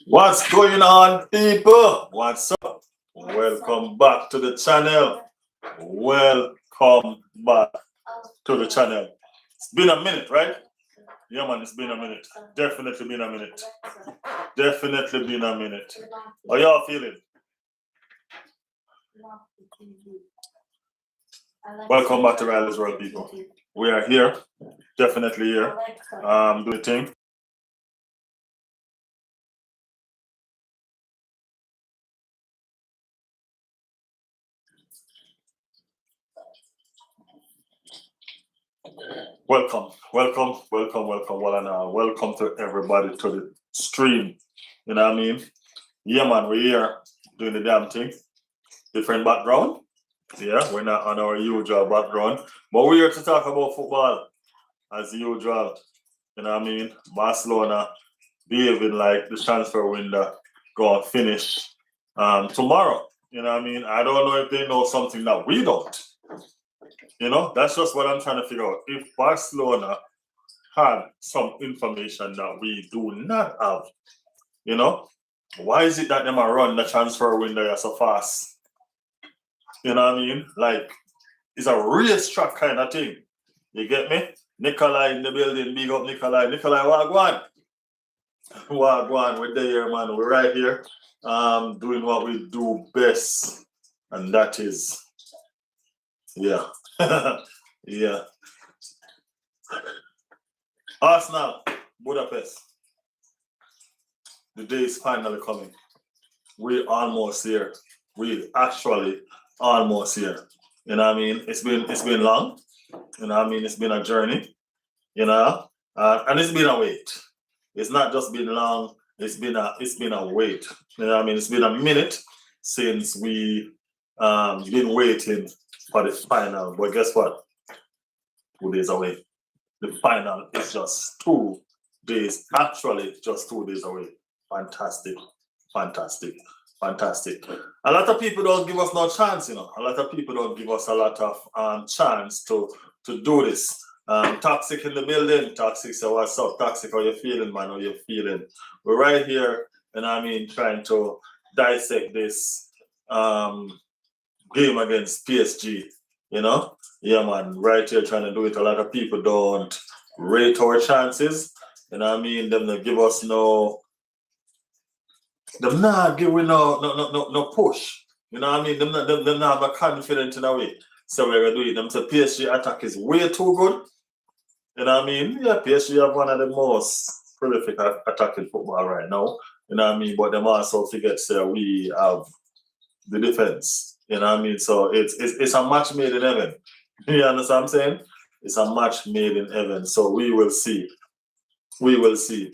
What's going on, people? What's up? Welcome back to the channel. Welcome back to the channel. It's been a minute, right? Yeah, man, it's been a minute. Definitely been a minute. Definitely been a minute. How y'all feeling? Welcome back to Riley's World, people. We are here. Definitely here. Doing the thing. Welcome, one and all. Welcome to everybody to the stream. You know what I mean? Yeah, man, we're here doing the damn thing. Different background. Yeah, we're not on our usual background, but we're here to talk about football as usual. You know what I mean? Barcelona behaving like the transfer window going to finish tomorrow. You know what I mean? I don't know if they know something that we don't. You know, that's just what I'm trying to figure out. If Barcelona had some information that we do not have, you know, why is it that them are run the transfer window so fast? You know what I mean? Like, it's a racetrack kind of thing. You get me? Nikolai in the building, big up Nikolai. Nikolai, wagwan. Wagwan, we're there, man. We're right here doing what we do best. And that is, yeah. Yeah. Arsenal, Budapest. The day is finally coming. We're almost here. We're actually almost here. You know what I mean? It's been long. You know what I mean? It's been a journey. You know, and it's been a wait. It's not just been long. It's been a wait. You know what I mean? It's been a minute since we been waiting for the final. But guess what? 2 days away. The final is just 2 days. Actually, just 2 days away. Fantastic. Fantastic. Fantastic. A lot of people don't give us no chance, you know. A lot of people don't give us a lot of chance to do this. Toxic in the building. Toxic, so what's up? Toxic, how you feeling, man? How you feeling? We're right here, and I mean, trying to dissect this game against PSG, you know? Yeah, man, right here trying to do it. A lot of people don't rate our chances, you know what I mean? Them not give us no no push. You know what I mean? Them not have a confidence in a way. So we're gonna do it. Them say PSG attack is way too good. You know what I mean? Yeah, PSG have one of the most prolific attacking football right now. You know what I mean? But them also forget we have the defense. You know what I mean? So it's a match made in heaven. You understand what I'm saying? It's a match made in heaven. So we will see. We will see.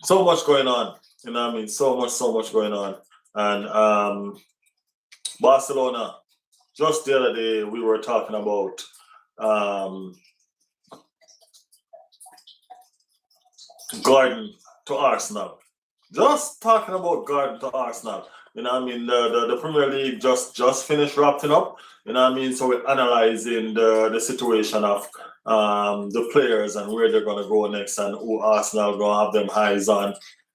So much going on. You know what I mean? So much going on. And Barcelona, just the other day we were talking about Garden to Arsenal. Just talking about Garden to Arsenal. You know what I mean? The Premier League just finished wrapping up. You know what I mean? So we're analyzing the situation of the players and where they're gonna go next and who Arsenal gonna have them eyes on.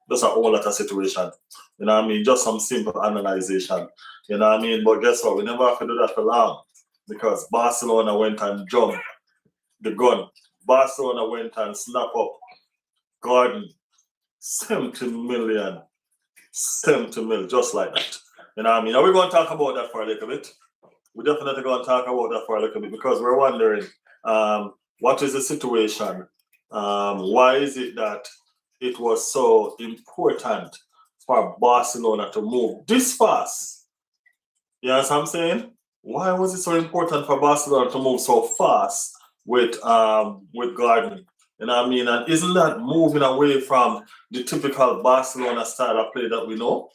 Just a whole lot of situation. You know what I mean? Just some simple analyzation. You know what I mean? But guess what? We never have to do that for long because Barcelona went and jumped the gun. Barcelona went and snapped up Garden 70 million, just like that. You know what I mean? Are we going to talk about that for a little bit? We're definitely going to talk about that for a little bit because we're wondering what is the situation? Why is it that it was so important for Barcelona to move this fast? You know what I'm saying? Why was it so important for Barcelona to move so fast with Garden? You know what I mean? And isn't that moving away from the typical Barcelona style of play that we know?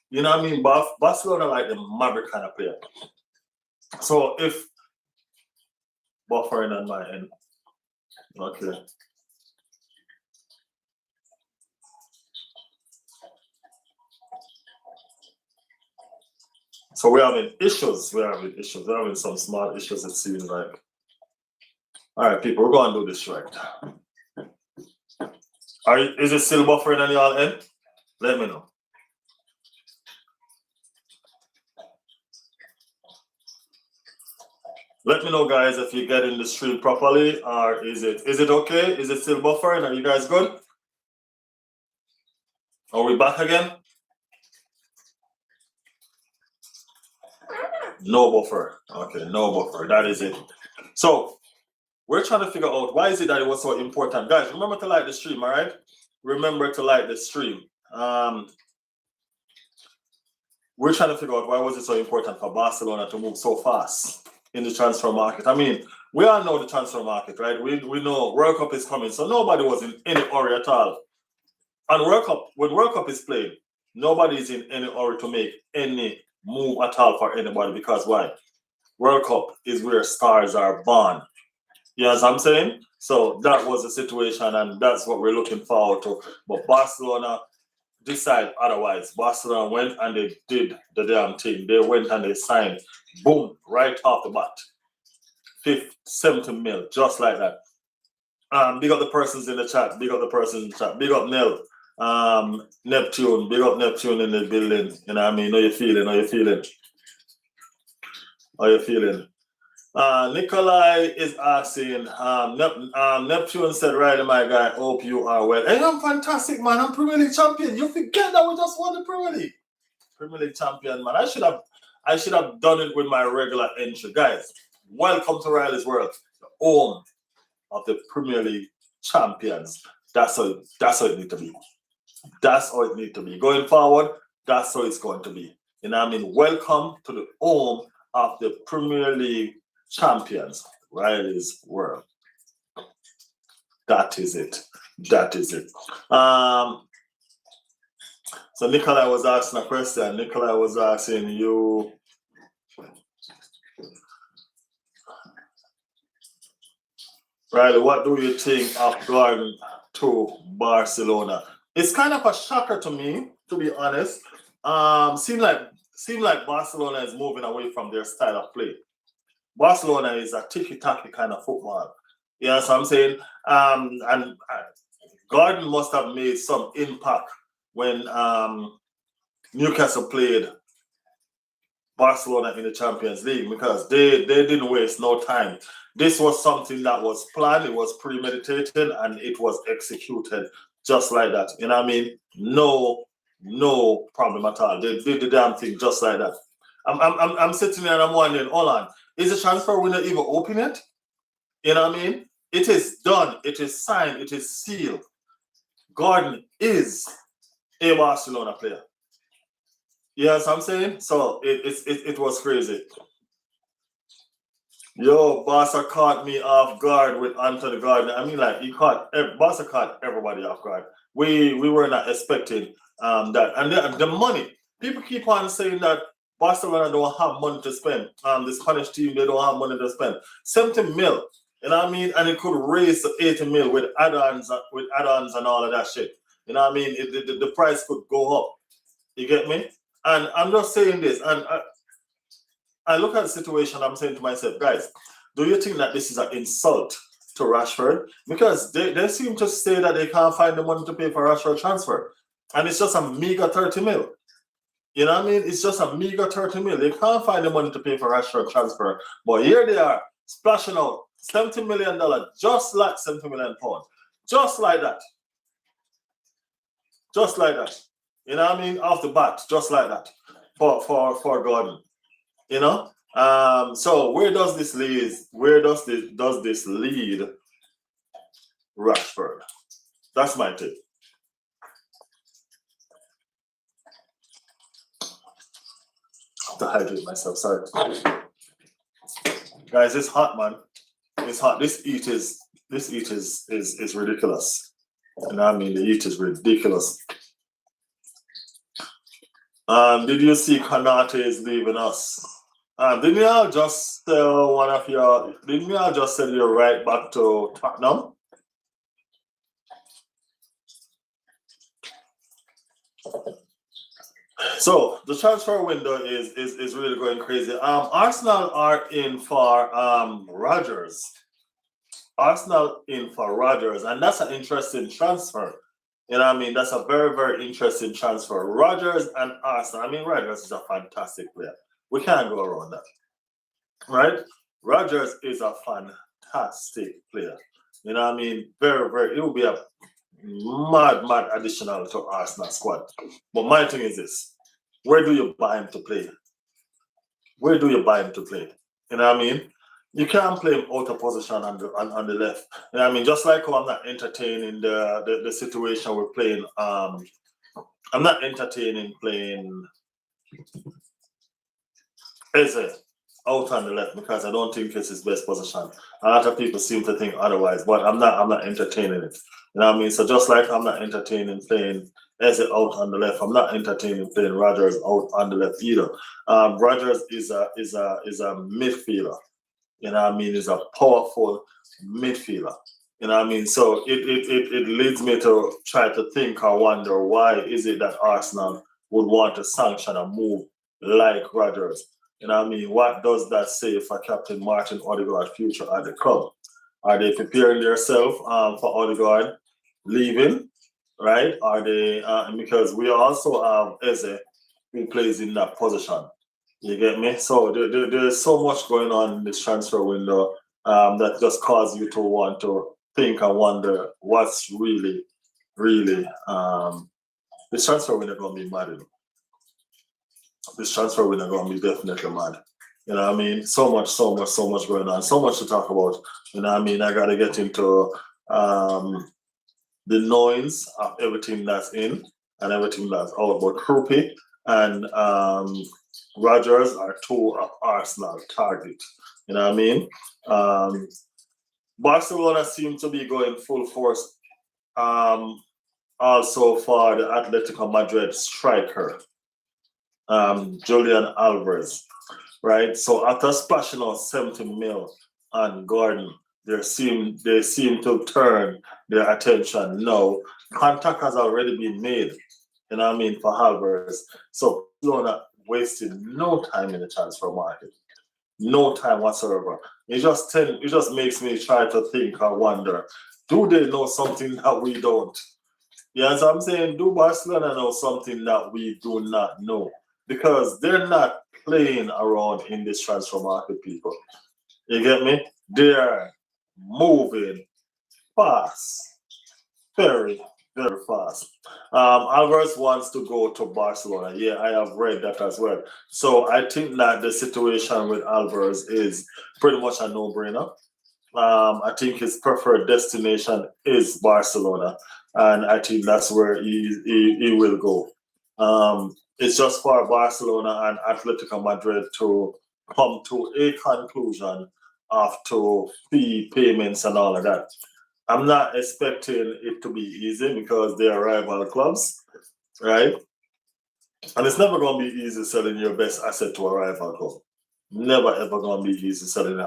You know what I mean? Barcelona like the maverick kind of player. So if buffering on my end, okay. So we're having issues. We're having some small issues, it seems like. All right, people, we're going to do this right. Is it still buffering on y'all end? Let me know. Let me know, guys, if you're getting the stream properly, or is it okay? Is it still buffering? Are you guys good? Are we back again? No buffer. Okay, no buffer. That is it. So we're trying to figure out why is it that it was so important. Guys, remember to like the stream, all right? Remember to like the stream. We're trying to figure out why was it so important for Barcelona to move so fast in the transfer market. I mean, we all know the transfer market, right? We know World Cup is coming, so nobody was in any hurry at all. And when World Cup is played, nobody is in any hurry to make any move at all for anybody, because why? World Cup is where stars are born. You know what I'm saying? So that was the situation, and that's what we're looking forward to. But Barcelona decide otherwise. Barcelona went and they did the damn thing. They went and they signed, boom, right off the bat. 70 mil, just like that. Big up the persons in the chat. Big up the persons in the chat. Big up Nell. Neptune. Big up Neptune in the building. You know what I mean? How you feeling? How you feeling? How you feeling? Nikolai is asking, Neptune said, Riley, my guy, hope you are well. Hey, I'm fantastic, man. I'm Premier League champion. You forget that we just won the Premier League. Premier League champion, man. I should have done it with my regular entry. Guys, welcome to Riley's World, the home of the Premier League champions. That's how it need to be. That's how it need to be. Going forward, that's how it's going to be. You know what I mean? Welcome to the home of the Premier League champions, Riley's World. That is it. That is it. So Nikolai was asking a question. Nikolai was asking you, Riley, what do you think of going to Barcelona? It's kind of a shocker to me, to be honest. Seem like Barcelona is moving away from their style of play. Barcelona is a tiki-taka kind of football. You know what I'm saying? And Gordon must have made some impact when Newcastle played Barcelona in the Champions League, because they didn't waste no time. This was something that was planned, it was premeditated, and it was executed just like that. You know what I mean? No problem at all. They did the damn thing just like that. I'm sitting there and I'm wondering, hold on, is the transfer window even open yet? You know what I mean? It is done, it is signed, it is sealed. Gordon is a Barcelona player. You know what I'm saying? So it was crazy. Yo, Barca caught me off guard with Anthony Gordon. I mean, like, Barca caught everybody off guard. We were not expecting that. And the money, people keep on saying that Barcelona don't have money to spend. The Spanish team, they don't have money to spend. 70 mil, you know what I mean? And it could raise to 80 mil with add-ons and all of that shit. You know what I mean? The price could go up. You get me? And I'm just saying this, and I look at the situation, I'm saying to myself, guys, do you think that this is an insult to Rashford? Because they seem to say that they can't find the money to pay for Rashford transfer. And it's just a meager 30 mil. You know what I mean? It's just a meager 30 mil. They can't find the money to pay for Rashford transfer. But here they are, splashing out $70 million, just like £70 million. Just like that. Just like that. You know what I mean? Off the bat, just like that. For Gordon. You know? So where does this lead? Where does this lead Rashford? That's my tip. I have to hydrate myself, sorry. Guys, it's hot, man. It's hot. This heat is ridiculous. You know what I mean? The heat is ridiculous. Did you see Konate is leaving us? Didn't y'all just sell one of your? Didn't y'all just sell your right back to Tottenham? So the transfer window is really going crazy. Arsenal are in for Rodgers. Arsenal in for Rodgers, and that's an interesting transfer. You know what I mean? That's a very, very interesting transfer. Rodgers and Arsenal. I mean, Rodgers is a fantastic player. We can't go around that. Right? Rodgers is a fantastic player. You know what I mean? Very, very, it will be a mad additional to Arsenal squad. But my thing is this: where do you buy him to play? Where do you buy him to play? You know what I mean? You can't play him out of position on the left. You know what I mean? Just like how I'm not entertaining the situation we're playing. I'm not entertaining playing Eze out on the left because I don't think it's his best position. A lot of people seem to think otherwise, but I'm not entertaining it. You know what I mean? So just like I'm not entertaining playing Eze out on the left, I'm not entertaining playing Rodgers out on the left either. Rodgers is a midfielder. You know what I mean? He's a powerful midfielder. You know what I mean? So it leads me to try to think or wonder why is it that Arsenal would want to sanction a move like Rodgers. You know what I mean? What does that say for Captain Martin Odegaard's future at the club? Are they preparing themselves for Odegaard leaving, right? Are they, because we also have Eze who plays in that position. You get me? So there's so much going on in this transfer window that just causes you to want to think and wonder what's really this transfer window going to be mad. This transfer window going to be definitely mad. You know what I mean? So much going on. So much to talk about. You know what I mean? I got to get into the noise of everything that's in and everything that's out. But Krupi and Rodgers are two of Arsenal target. You know what I mean? Barcelona seem to be going full force also for the Atletico Madrid striker, Julian Alvarez, right? So after splashing out 70 mil on Gordon, they seem to turn their attention now. Contact has already been made, you know what I mean, for Alvarez. So Barcelona wasted no time in the transfer market. No time whatsoever. It just makes me try to think or wonder, do they know something that we don't? You know what I'm saying? Do Barcelona know something that we do not know? Because they're not playing around in this transfer market, people. You get me? They're moving fast. Very, very fast. Alvarez wants to go to Barcelona. Yeah, I have read that as well. So I think that the situation with Alvarez is pretty much a no-brainer. I think his preferred destination is Barcelona, and I think that's where he will go. It's just for Barcelona and Atletico Madrid to come to a conclusion after fee payments and all of that. I'm not expecting it to be easy because they are rival clubs, right? And it's never going to be easy selling your best asset to a rival club. Never ever going to be easy selling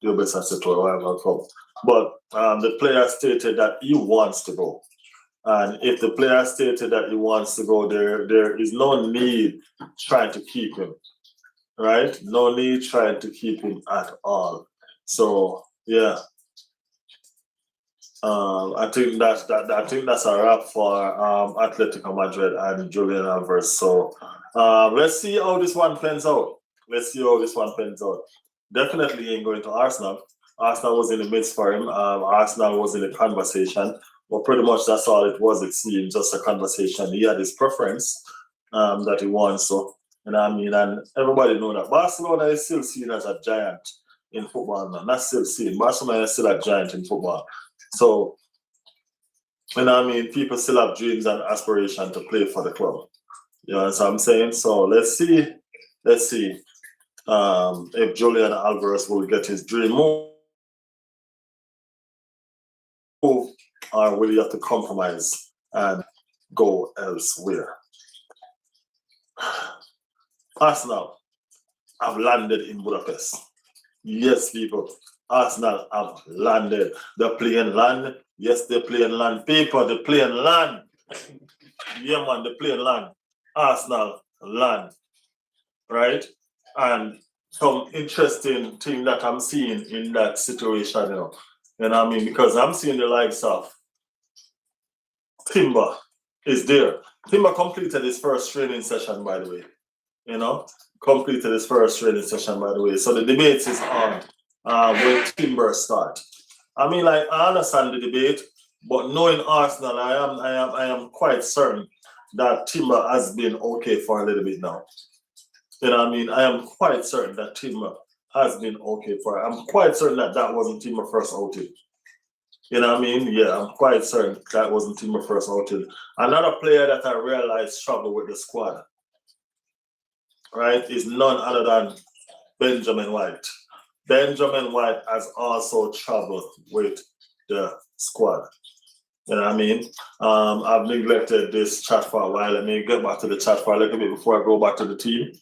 your best asset to a rival club. But the player stated that he wants to go. And if the player stated that he wants to go, there is no need trying to keep him, right? No need trying to keep him at all. So, yeah. I think that's a wrap for Atletico Madrid and Julian Alvarez. So let's see how this one pans out. Definitely ain't going to Arsenal. Arsenal was in the midst for him. Arsenal was in the conversation. But pretty much that's all it was, it seemed, just a conversation. He had his preference that he wants. So, you know what I mean? And everybody know that Barcelona is still seen as a giant in football now. Not still seen. Barcelona is still a giant in football. So, you know what I mean? People still have dreams and aspiration to play for the club. You know what I'm saying? So let's see if Julian Alvarez will get his dream move, or will he have to compromise and go elsewhere? Arsenal have landed in Budapest. Yes, people. Arsenal have landed. They're playing land. Yes, they're playing land. People, they're playing land. Yeah, man, they're playing land. Arsenal land. Right? And some interesting thing that I'm seeing in that situation, you know what I mean? Because I'm seeing the likes of Timber, is there. Timber completed his first training session, by the way. You know, completed his first training session, by the way. So the debate is on when Timber start. I mean, like I understand the debate, but knowing Arsenal, I am quite certain that Timber has been okay for a little bit now. You know what I mean? I am quite certain that Timber has been okay for. I'm quite certain that that wasn't Timber first outing. You know what I mean? Yeah, I'm quite certain that wasn't Timber first outing. Another player that I realized struggled with the squad, right, is none other than Benjamin White. Benjamin White has also traveled with the squad. You know what I mean? I've neglected this chat for a while. Let me get back to the chat for a little bit before I go back to the team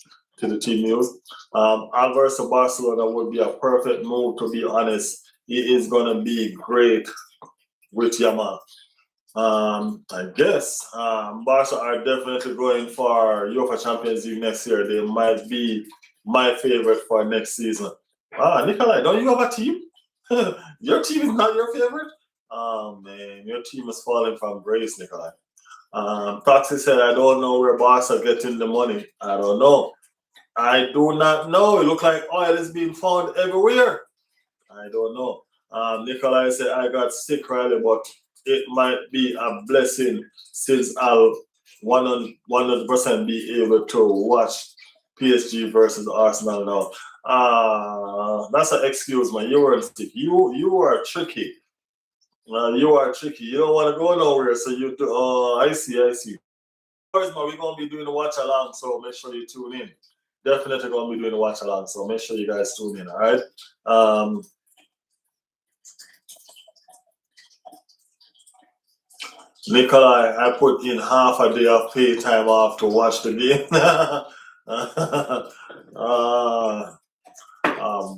news. Alvarez to Barcelona would be a perfect move, to be honest. He is going to be great with Yamal. I guess Barca are definitely going for UEFA Champions League next year. They might be my favorite for next season. Nikolai, don't you have a team? Your team is not your favorite? Oh man, your team is falling from grace, Nikolai. Toxic said, I don't know where Barca getting the money. I don't know. I do not know. It looks like oil is being found everywhere. I don't know. Nikolai said, I got sick, Riley, but it might be a blessing since I'll 100% be able to watch PSG versus Arsenal now. That's an excuse, man. You weren't sick. You are tricky. You are tricky. You don't want to go nowhere, so you do. Oh, I see. First, man, we're going to be doing a watch along, so make sure you tune in. Definitely going to be doing a watch along, so make sure you guys tune in, all right? Nikolai, I put in half a day of pay time off to watch the game.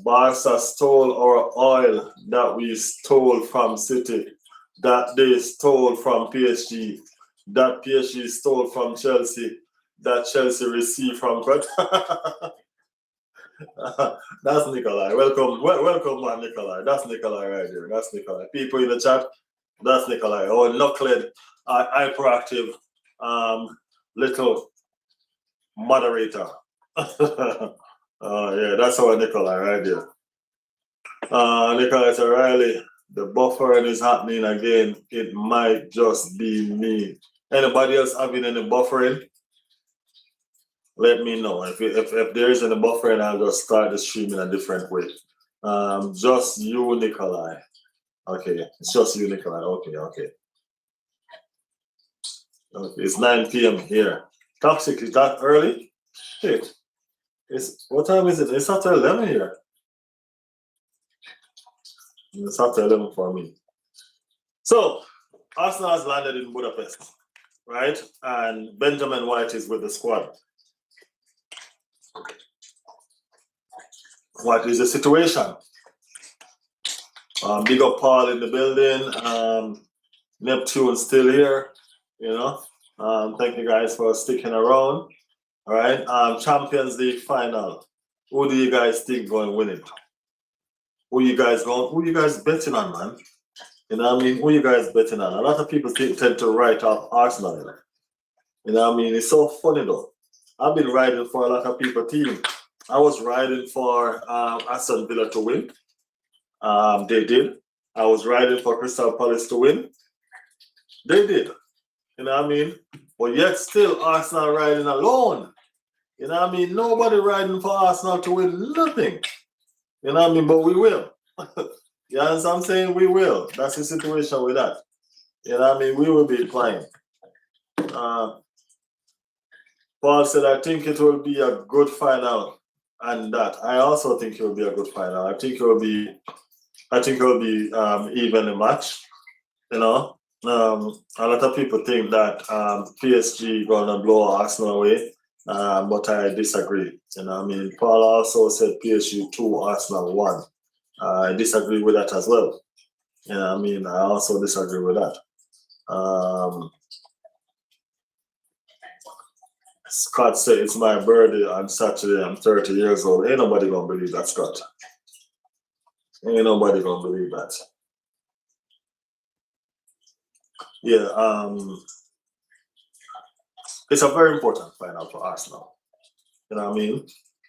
Barca stole our oil that we stole from City, that they stole from PSG, that PSG stole from Chelsea, that Chelsea received from That's Nikolai. Welcome, man, Nikolai. That's Nikolai right there. That's Nikolai. People in the chat, that's Nikolai. Oh, knucklehead, hyperactive, little moderator. Yeah, that's our Nikolai right there. Nikolai Riley, the buffering is happening again. It might just be me. Anybody else having any buffering? Let me know. If there is any buffering, I'll just start the stream in a different way. Just you, Nikolai. Okay, it's just you, Nikolai. Okay. It's 9 p.m. here. Toxic, is that early? Shit. What time is it? It's after 11 here. It's after 11 for me. So, Arsenal has landed in Budapest, right? And Benjamin White is with the squad. What is the situation? Big up Paul in the building. Neptune still here, you know. Thank you guys for sticking around. All right. Champions League final. Who do you guys think going to win it? Who you guys betting on, man? You know what I mean? Who you guys betting on? A lot of people tend to write off Arsenal. You know what I mean? It's so funny though. I've been riding for a lot of people team. I was riding for Aston Villa to win. They did. I was riding for Crystal Palace to win. They did. You know what I mean? But yet still Arsenal riding alone. You know what I mean? Nobody riding for Arsenal to win nothing. You know what I mean? But we will. You understand what I'm saying? We will. That's the situation with that. You know what I mean? We will be playing. Paul said, I think it will be a good final. And that I also think it will be a good final. I think it will be even a match. You know, a lot of people think that PSG gonna blow Arsenal away, but I disagree. You know, I mean, Paul also said PSG 2, Arsenal 1. I disagree with that as well. You know, I mean, I also disagree with that. Scott said it's my birthday on Saturday. I'm 30 years old. Ain't nobody gonna believe that, Scott. Ain't nobody gonna believe that. Yeah. It's a very important final for Arsenal. You know what I mean?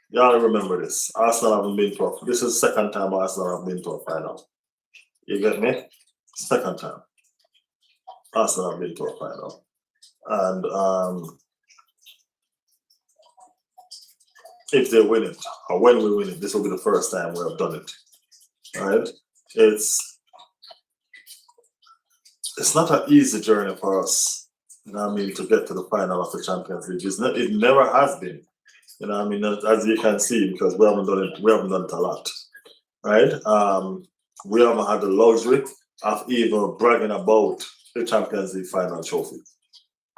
Y'all remember this. Arsenal haven't been to this is the second time Arsenal have been to a final. You get me? Second time. Arsenal have been to a final. And if they win it, or when we win it, this will be the first time we have done it. Right? It's not an easy journey for us, you know what I mean, to get to the final of the Champions League. It never has been. You know what I mean, as you can see, because we haven't done it a lot. Right? We haven't had the luxury of even bragging about the Champions League final trophy.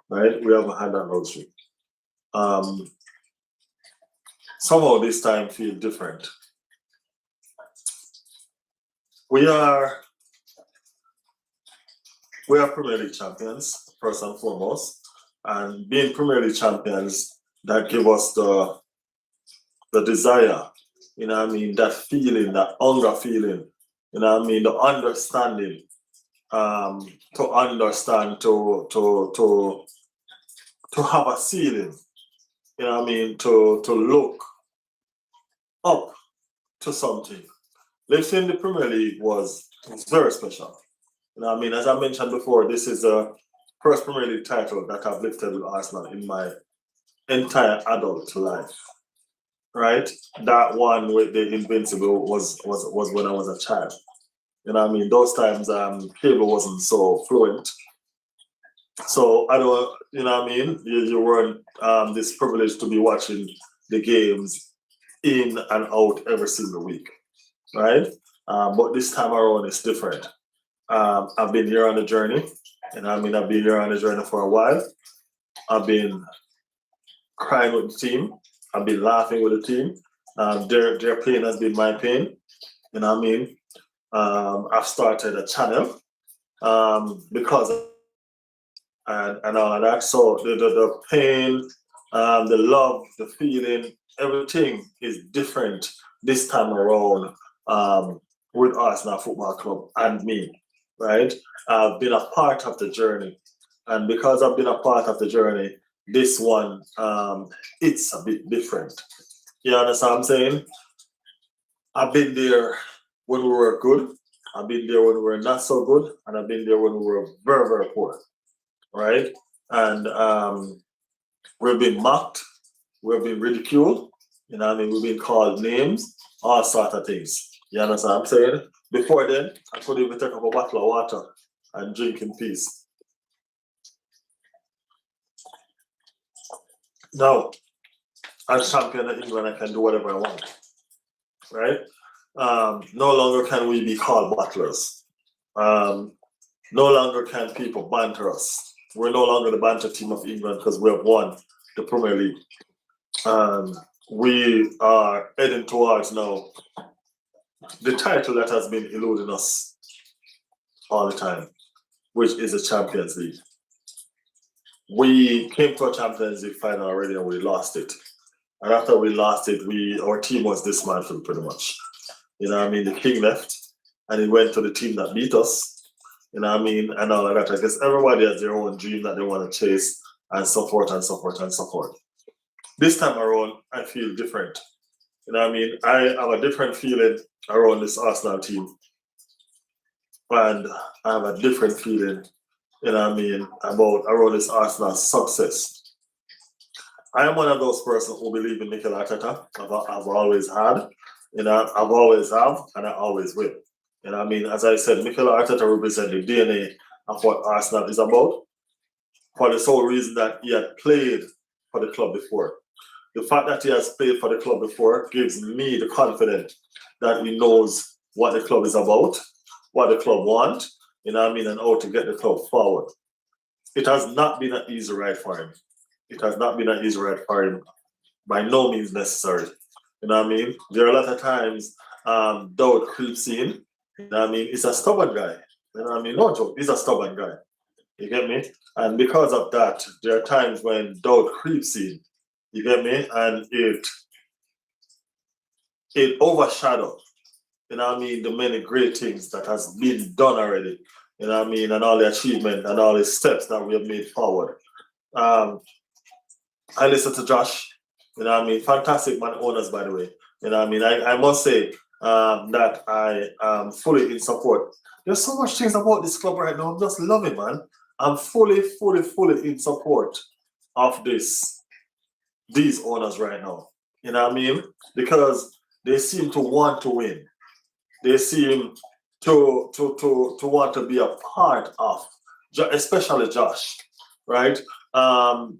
Right? We haven't had that luxury. Somehow this time feel different. We are Premier League champions, first and foremost. And being Premier League champions, that give us the desire, you know what I mean, that feeling, that hunger feeling, you know what I mean, the understanding, to understand, to have a ceiling, you know what I mean, to look up to something. Lifting the Premier League was very special. You know what I mean? As I mentioned before, this is the first Premier League title that I've lifted with Arsenal in my entire adult life. Right? That one with the Invincible was when I was a child. You know what I mean? Those times cable wasn't so fluent. So I don't, you know what I mean? You weren't this privilege to be watching the games in and out every single week. Right? But this time around it's different. I've been here on the journey, and I mean I've been here on the journey for a while. I've been crying with the team. I've been laughing with the team. Their pain has been my pain. You know what I mean? I've started a channel because of, and all of that. So the pain, the love, the feeling, everything is different this time around with Arsenal Football Club and me. Right? I've been a part of the journey. And because I've been a part of the journey, this one, it's a bit different. You understand what I'm saying? I've been there when we were good. I've been there when we were not so good. And I've been there when we were very, very poor. Right? And we've been mocked. We've been ridiculed. You know what I mean? We've been called names, all sorts of things. You understand what I'm saying? Before then, I could even take up a bottle of water and drink in peace. Now, as champion of England, I can do whatever I want. Right? No longer can we be called battlers. No longer can people banter us. We're no longer the banter team of England because we have won the Premier League. We are heading towards now the title that has been eluding us all the time, which is the Champions League. We came to a Champions League final already and we lost it. And after we lost it, our team was dismantled pretty much. You know what I mean? The king left and he went to the team that beat us. You know what I mean? And all of that. I guess everybody has their own dream that they want to chase and so forth and so forth and so forth. This time around, I feel different. You know what I mean? I have a different feeling around this Arsenal team. And I have a different feeling, you know what I mean, around this Arsenal success. I am one of those persons who believe in Mikel Arteta. I've always had, you know, I've always have, and I always will. You know what I mean? As I said, Mikel Arteta represents the DNA of what Arsenal is about, for the sole reason that he had played for the club before. The fact that he has played for the club before gives me the confidence that he knows what the club is about, what the club wants, you know what I mean, and how to get the club forward. It has not been an easy ride for him. It has not been an easy ride for him, by no means necessary. You know what I mean? There are a lot of times doubt creeps in. You know what I mean? He's a stubborn guy. You know what I mean? No joke, he's a stubborn guy. You get me? And because of that, there are times when doubt creeps in. You get me? And it overshadows, you know what I mean, the many great things that has been done already. You know what I mean? And all the achievement and all the steps that we have made forward. I listen to Josh. You know what I mean? Fantastic man owners, by the way. You know what I mean? I must say that I am fully in support. There's so much things about this club right now. I'm just loving, man. I'm fully in support of these owners right now. You know what I mean? Because they seem to want to win. They seem to want to be a part of, especially Josh, right? Um,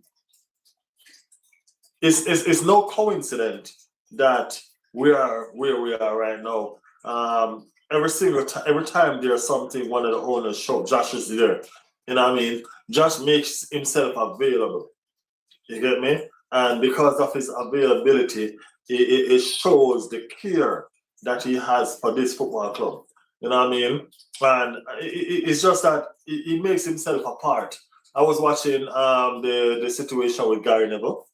it's no coincidence that we are where we are right now. Every time there's something one of the owners show, Josh is there. You know what I mean? Josh makes himself available. You get me? And because of his availability, it shows the care that he has for this football club. You know what I mean? And it's just that he makes himself a part. I was watching the situation with Gary Neville.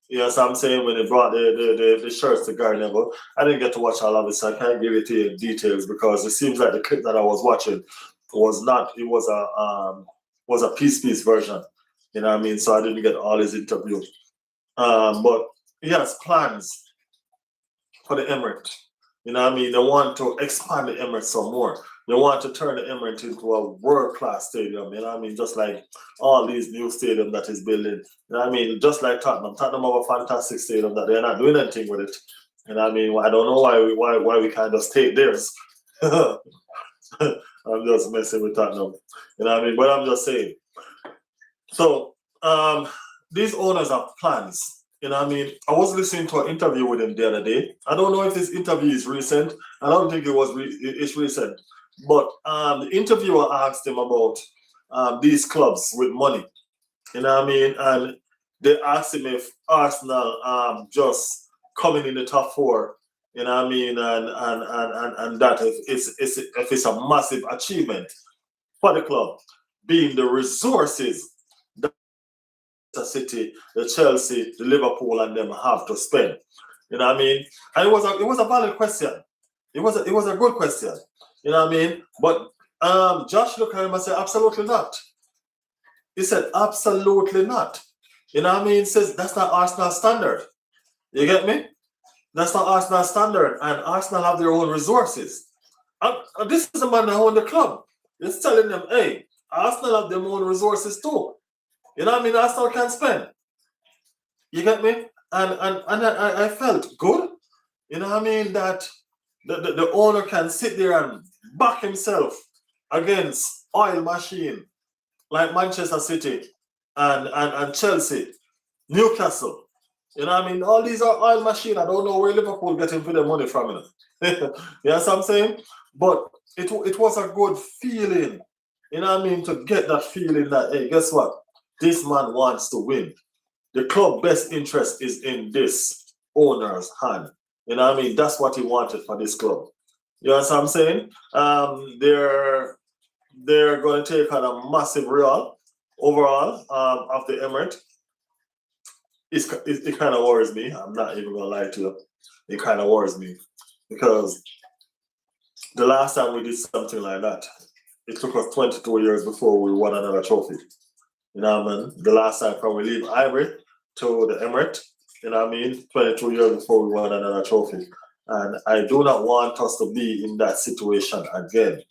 Yes, I'm saying when they brought the shirts to Gary Neville, I didn't get to watch all of it, so I can't give it to you in details because it seems like the clip that I was watching was not. It was a piece version. You know what I mean? So I didn't get all his interview. But he has plans for the Emirates. You know what I mean? They want to expand the Emirates some more. They want to turn the Emirates into a world-class stadium. You know what I mean? Just like all these new stadiums that is building. You know what I mean? Just like Tottenham. Tottenham have a fantastic stadium that they're not doing anything with it. You know what I mean? I don't know why we can't just take theirs. I'm just messing with Tottenham. You know what I mean? But I'm just saying. So these owners have plans. You know what I mean? I was listening to an interview with him the other day. I don't know if this interview is recent. I don't think it's recent. But the interviewer asked him about these clubs with money. You know what I mean? And they asked him if Arsenal just coming in the top four, you know what I mean, and that if it's a massive achievement for the club, being the resources the City, the Chelsea, the Liverpool, and them have to spend. You know what I mean? And it was a valid question. It was a good question. You know what I mean? But Josh looked at him and said, absolutely not. He said, absolutely not. You know what I mean? He says that's not Arsenal standard. You get me? That's not Arsenal standard, and Arsenal have their own resources. And this is a man that owns the club. He's telling them, hey, Arsenal have their own resources too. You know what I mean? Arsenal can spend. You get me? And I felt good. You know what I mean? That the owner can sit there and back himself against oil machine like Manchester City and Chelsea, Newcastle. You know what I mean? All these are oil machine. I don't know where Liverpool getting for their money from. You know what I'm saying? But it was a good feeling. You know what I mean? To get that feeling that, hey, guess what? This man wants to win. The club best interest is in this owner's hand. You know what I mean? That's what he wanted for this club. You know what I'm saying? They're going to take on a massive real overall of the Emirates. It kind of worries me. I'm not even going to lie to you. It kind of worries me because the last time we did something like that, it took us 22 years before we won another trophy. You know what I mean? The last time from we leave Ivory to the Emirates, you know what I mean? 22 years before we won another trophy. And I do not want us to be in that situation again.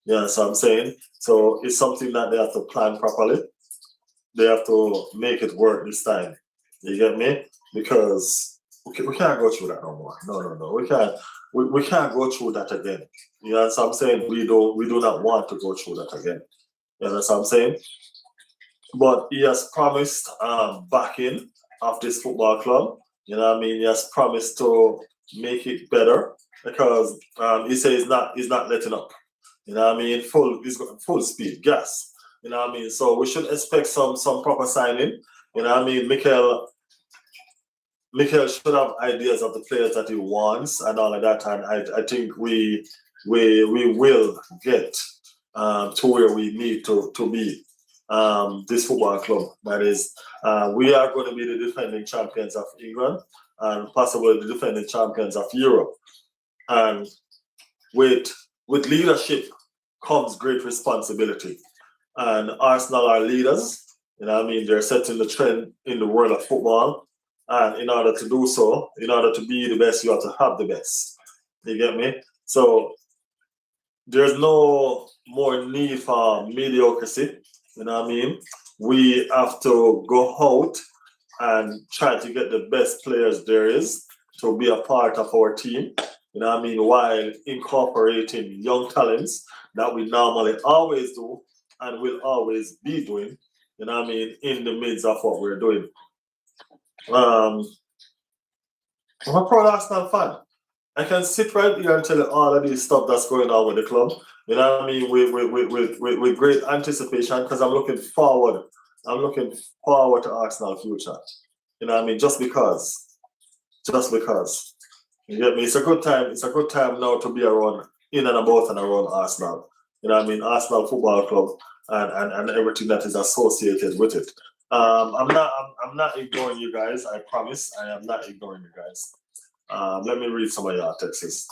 You know what I'm saying? So it's something that they have to plan properly. They have to make it work this time. You get me? Because we can't go through that no more. No. We can't go through that again. You know what I'm saying? We do not want to go through that again. You know what I'm saying? But he has promised backing of this football club. You know what I mean? He has promised to make it better because he says he's not letting up. You know what I mean? He's got full speed, gas. You know what I mean? So we should expect some proper signing. You know what I mean? Mikel should have ideas of the players that he wants and all of that. And I think we will get to where we need to be. This football club, that is, we are going to be the defending champions of England and possibly the defending champions of Europe. And with leadership comes great responsibility. And Arsenal are leaders. You know what I mean? They're setting the trend in the world of football. And in order to do so, in order to be the best, you have to have the best. You get me? So there's no more need for mediocrity. You know what I mean? We have to go out and try to get the best players there is to be a part of our team. You know what I mean? While incorporating young talents that we normally always do and will always be doing. You know what I mean? In the midst of what we're doing. I'm a proud Arsenal fan. I can sit right here and tell you all of this stuff that's going on with the club. You know what I mean? With great anticipation because I'm looking forward. I'm looking forward to Arsenal future. You know what I mean? Just because. Just because. You get me? It's a good time. It's a good time now to be around, in and about and around Arsenal. You know what I mean? Arsenal Football Club and everything that is associated with it. I'm not ignoring you guys. I promise. I am not ignoring you guys. Let me read some of your texts.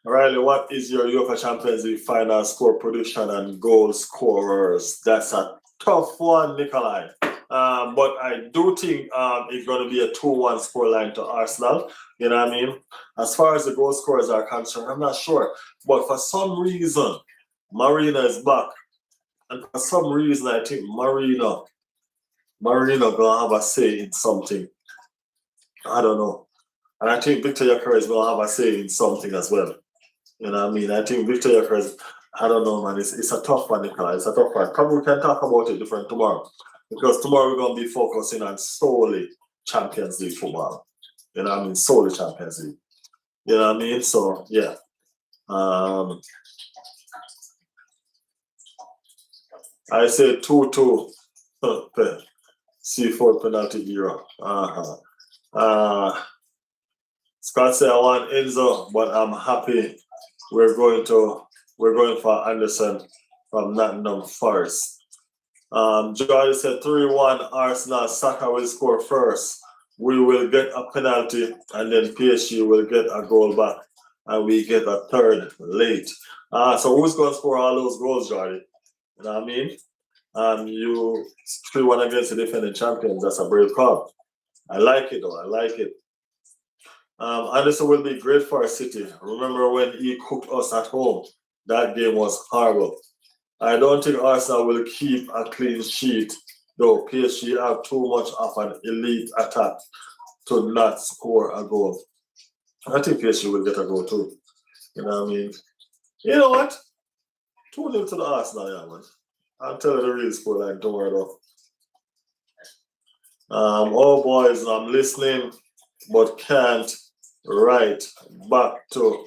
Riley, what is your UEFA Champions League final score prediction and goal scorers? That's a tough one, Nikolai. But I do think it's going to be a 2-1 scoreline to Arsenal. You know what I mean? As far as the goal scorers are concerned, I'm not sure. But for some reason, Marina is back. And for some reason, I think Marina gonna have a say in something. I don't know. And I think Victor Yekere is gonna have a say in something as well. You know what I mean? I think Victor Yekere is, I don't know, man. It's a tough one, Nicola. It's a tough one. Probably we can talk about it different tomorrow. Because tomorrow we're gonna be focusing on solely Champions League football. You know what I mean? Solely Champions League. You know what I mean? So yeah. I say 2-2. C4 penalty era. Scott said I want Enzo, but I'm happy we're going for Anderson from Nottingham Forest. Jordan said 3-1 Arsenal. Saka will score first. We will get a penalty and then PSG will get a goal back and we get a third late. So who's going to score all those goals, Jordan? You know what I mean? You 3-1 against the defending champions. That's a brave call. I like it though. I like it. Anderson will be great for our City. Remember when he cooked us at home? That game was horrible. I don't think Arsenal will keep a clean sheet, though PSG have too much of an elite attack to not score a goal. I think PSG will get a goal too. You know what I mean? You know what? 2-0 to the Arsenal, yeah, man. I'll tell you the real score line, don't worry though. Oh boys, I'm listening, but can't write. Back to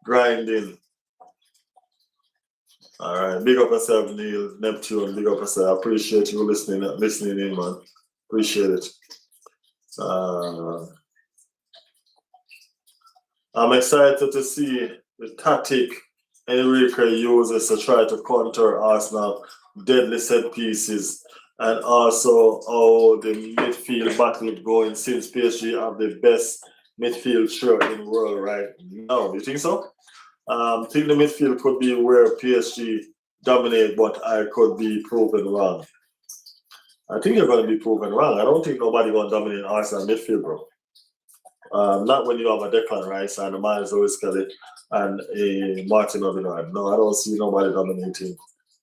grinding. All right, big up yourself, Neil, Neptune. Big up yourself. I appreciate you listening in, man. Appreciate it. I'm excited to see the tactic Enrique uses to try to counter Arsenal deadly set pieces, and also how the midfield battle is going since PSG have the best midfield trio in the world right now. Do you think so? I think the midfield could be where PSG dominate, but I could be proven wrong. I think you're going to be proven wrong. I don't think nobody going to dominate Arsenal midfield, bro. Not when you have a Declan Rice and a Miles Lewis Kelly and a Martin Odegaard. No, I don't see nobody dominating.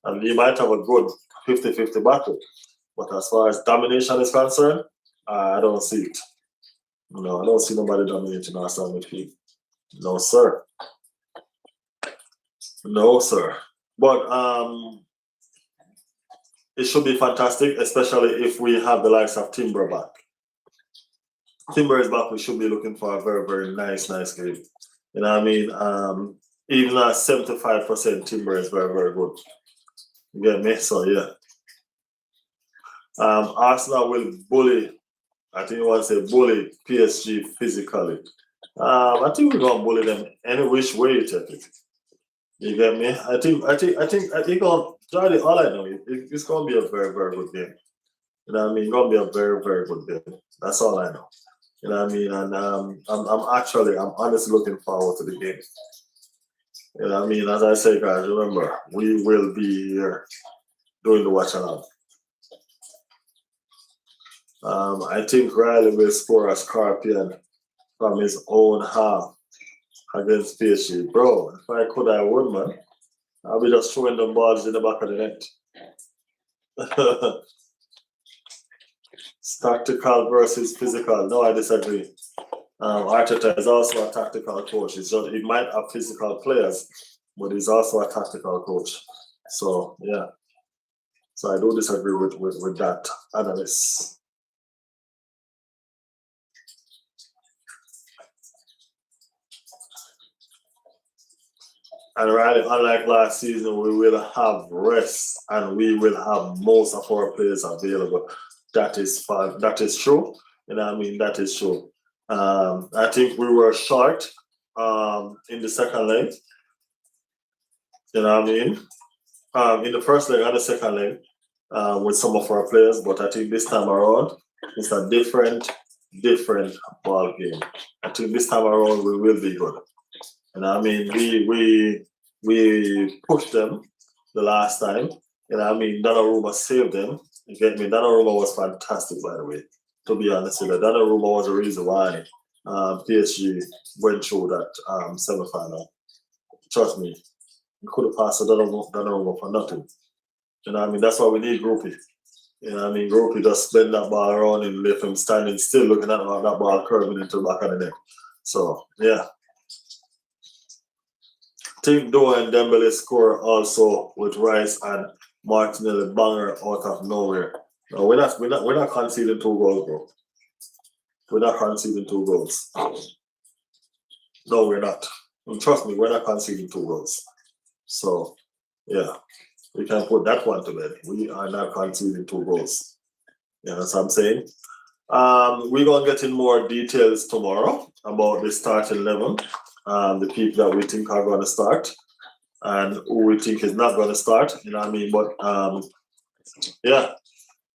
And you might have a good 50-50 battle. But as far as domination is concerned, I don't see it. No, I don't see nobody dominating Arsenal midfield. No, sir. No, sir. But it should be fantastic, especially if we have the likes of Timber back. Timber is back, we should be looking for a very, very nice game. You know what I mean? Even at 75%, Timber is very, very good. You get me? So, yeah. Arsenal will bully, I think you want to say bully PSG physically. I think we're going to bully them any which way you take it. You get me? I think, Jordy, all I know, it's going to be a very, very good game. You know what I mean? It's going to be a very, very good game. That's all I know. You know what I mean? And I'm honestly looking forward to the game. You know what I mean? As I say, guys, remember, we will be here doing the watch along. I think Riley will score a scorpion from his own half against PSG. Bro, if I could, I would, man. I'll be just throwing them balls in the back of the net. Tactical versus physical. No, I disagree. Arteta is also a tactical coach. He might have physical players, but he's also a tactical coach. So, yeah. So I do disagree with that analysis. And Riley, unlike last season, we will have rest and we will have most of our players available. That is fun. That is true. You know what I mean? That is true. I think we were short in the second leg. You know what I mean? In the first leg and the second leg with some of our players, but I think this time around it's a different ball game. I think this time around we will be good. And I mean, we pushed them the last time. And I mean, Donnarumma saved them. You get me? Donnarumma was fantastic, by the way. To be honest with you, Donnarumma was the reason why PSG went through that semi-final. Trust me, you could have passed Donnarumma for nothing. You know what I mean? That's why we need Groupie. You know what I mean? Groupie just spin that ball around and left him standing still looking at that ball curving into the back of the net. So, yeah. Think Doe and Dembele score also with Rice and Martinelli banger out of nowhere. No, we're not conceding 2 goals, bro. We're not conceding 2 goals. No, we're not. And trust me, we're not conceding 2 goals. So, yeah, we can put that one to bed. We are not conceding 2 goals. You know what I'm saying? We're gonna get in more details tomorrow about the starting 11. The people that we think are going to start and who we think is not going to start, you know what I mean? But yeah,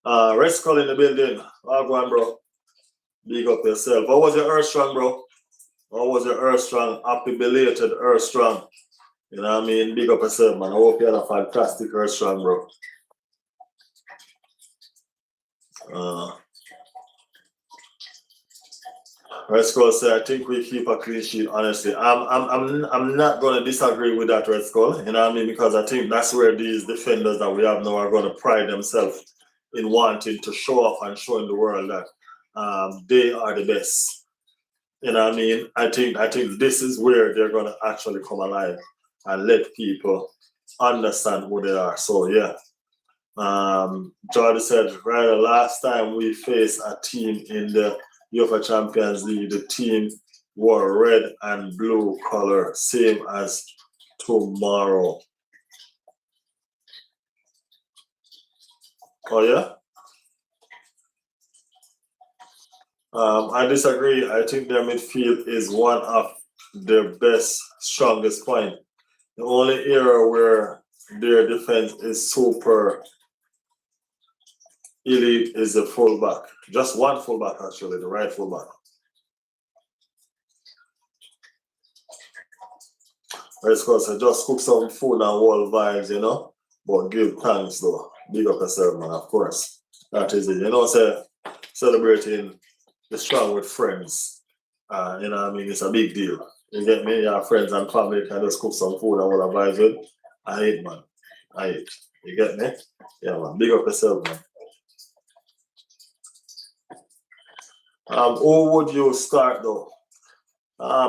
Red Skull in the building. Well, go on, bro. Big up yourself. How was your Earth Strong, bro? How was your Earth Strong? Happy belated Earth Strong. You know what I mean? Big up yourself, man. I hope you had a fantastic Earth Strong, bro. Red Skull said, I think we keep a clean sheet, honestly. I'm not going to disagree with that, Red Skull. You know what I mean? Because I think that's where these defenders that we have now are going to pride themselves in wanting to show off and showing the world that they are the best. You know what I mean? I think this is where they're going to actually come alive and let people understand who they are. So, yeah. Jordan said, right, last time we faced a team in the UEFA Champions League, the team wore red and blue color, same as tomorrow. Oh yeah? I disagree. I think their midfield is one of their best, strongest point. The only area where their defense is super elite is the fullback. Just one fullback, actually, the right fullback. Red Skull said, just cook some food and all vibes, you know, but give thanks, though. Big up yourself, man, of course. That is it. You know, say, celebrating the strong with friends. You know what I mean? It's a big deal. You get me? Your friends and family can just cook some food and all the vibes with. I hate, man. I hate. You get me? Yeah, man. Big up yourself, man. Who would you start though?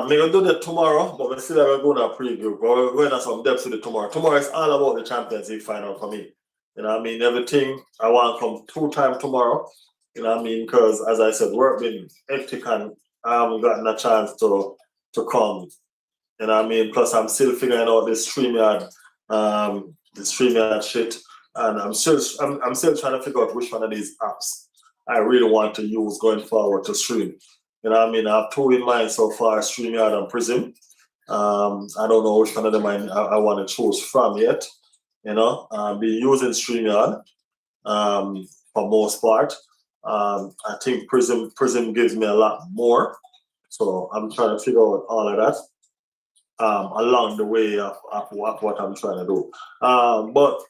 Maybe do that tomorrow, but we still have going to preview. But we're going to some depth to the tomorrow. Tomorrow is all about the Champions League final for me. You know what I mean? Everything I want to come 2 times tomorrow. You know what I mean? Because as I said, work been hectic and I haven't gotten a chance to come. You know what I mean? Plus I'm still figuring out this StreamYard shit. And I'm still trying to figure out which one of these apps I really want to use going forward to stream. You know what I mean? I have 2 in mind so far, StreamYard and Prism. I don't know which one of them I want to choose from yet. You know, I'll be using StreamYard for most part. I think Prism gives me a lot more. So I'm trying to figure out all of that. along the way of what I'm trying to do. But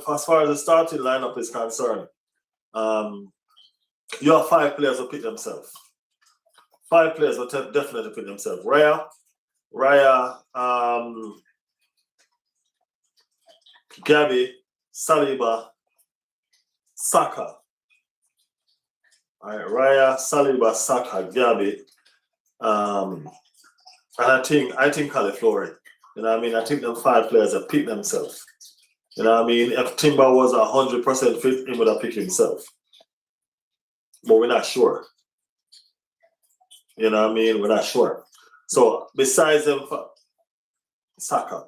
as far as the starting lineup is concerned, you have 5 players who pick themselves. 5 players will definitely pick themselves. Raya, Gabby, Saliba, Saka. All right, Raya, Saliba, Saka, Gabby, and I think Califlori. You know what I mean? I think them 5 players have picked themselves. You know what I mean? If Timber was 100% fit, he would have picked himself. But we're not sure. You know what I mean? We're not sure. So besides them, Saka,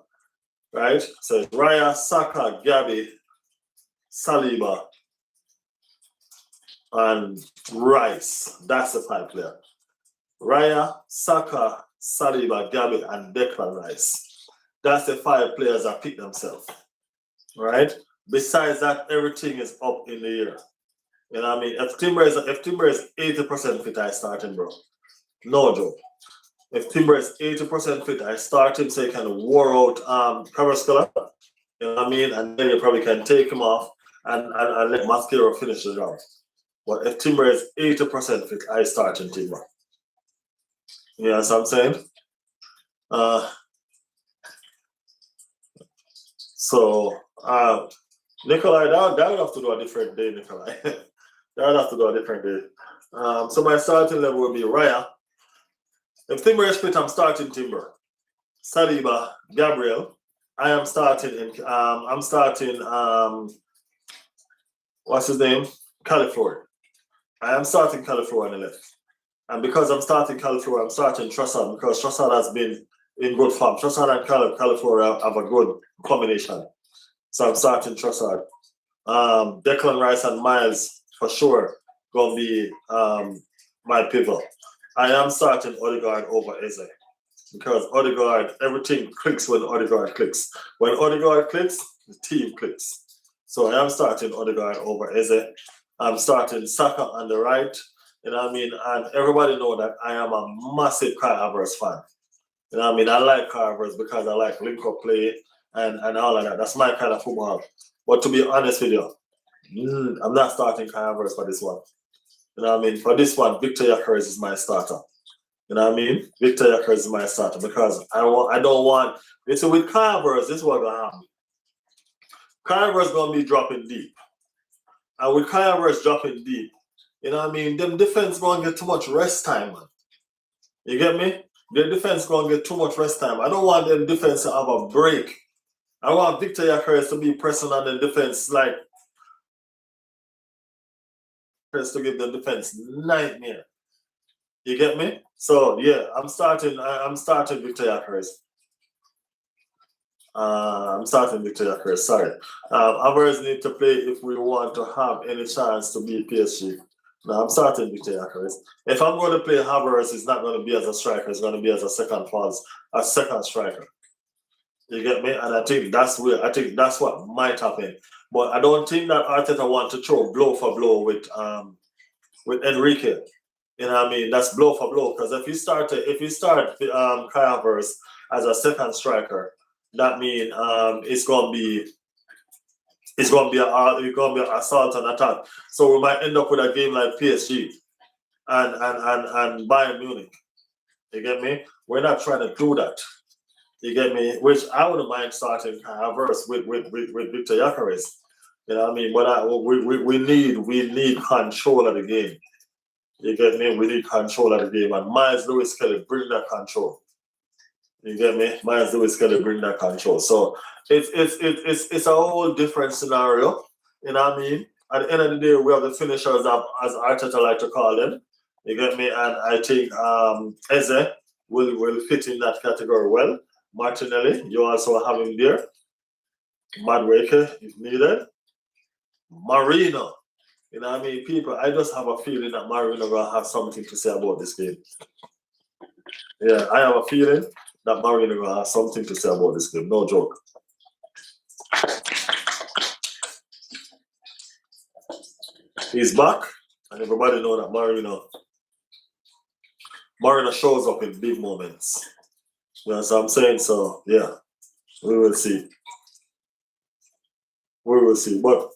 right? So it's Raya, Saka, Gabby, Saliba, and Rice. That's the 5 player. Raya, Saka, Saliba, Gabby, and Declan Rice. That's the 5 players that pick themselves. Right? Besides that, everything is up in the air. You know what I mean? If Timber is 80% fit, I start him, bro. No joke. If Timber is 80% fit, I start him so he can wore out Carrascola. You know what I mean? And then you probably can take him off and let Mascaro finish the job. But if Timber is 80% fit, I start in Timber. You know what I'm saying? Nikolai, that would have to do a different day, Nikolai. That would have to do a different day. So my starting level would be Raya. If Timber is fit, I'm starting Timber. Saliba, Gabriel. I am starting what's his name? Califlori. I am starting Califlori on the left. And because I'm starting Califlori, I'm starting Trossard because Trossard has been in good form. Trossard and Califlori have a good combination. So I'm starting Trossard. Declan Rice and Miles for sure gonna be my pivot. I am starting Odegaard over Eze because Odegaard, everything clicks when Odegaard clicks. When Odegaard clicks, the team clicks. So I am starting Odegaard over Eze. I'm starting Saka on the right. You know what I mean? And everybody know that I am a massive Kai Havertz fan. You know what I mean? I like Kai Havertz because I like link-up play and all of that. That's my kind of football. But to be honest with you, I'm not starting Kai Havertz for this one. You know what I mean? For this one, Victor Gyökeres is my starter. You know what I mean? Victor Gyökeres is my starter because I don't want. So with Kai Havertz, this is what gonna happen. Kai Havertz gonna be dropping deep, and with Kai Havertz dropping deep, you know what I mean? Them defense gonna get too much rest time, man. You get me? Their defense gonna get too much rest time. I don't want their defense to have a break. I want Victor Gyökeres to be pressing on the defense like to give the defense nightmare. You get me? So yeah, I'm starting Victor Gyökeres. I'm starting Victor Gyökeres, sorry. Havertz need to play if we want to have any chance to beat PSG. No, I'm starting Victor Gyökeres. If I'm going to play Havertz, it's not going to be as a striker, it's going to be as a second striker. You get me? And I think that's what might happen. But I don't think that Arteta want to throw blow for blow with Enrique. You know what I mean? That's blow for blow. Because if you start Kai Havertz as a second striker, that means it's gonna be an assault and attack. So we might end up with a game like PSG and Bayern Munich. You get me? We're not trying to do that. You get me? Which I wouldn't mind starting Kai Havertz with Victor Gyökeres. You know what I mean? But we need control of the game. You get me? We need control of the game. And Miles Lewis Kelly bring that control. You get me? Miles Lewis Kelly bring that control. So it's a whole different scenario. You know what I mean? At the end of the day, we have the finishers as Arteta like to call them. You get me? And I think Eze will fit in that category well. Martinelli, you also have him there. Madueke, if needed. Marino. You know what I mean? People, I just have a feeling that Marino will have something to say about this game. Yeah, I have a feeling that Marino will have something to say about this game. No joke. He's back, and everybody know that Marino shows up in big moments. You know what I'm saying? So yeah, we will see. We will see. But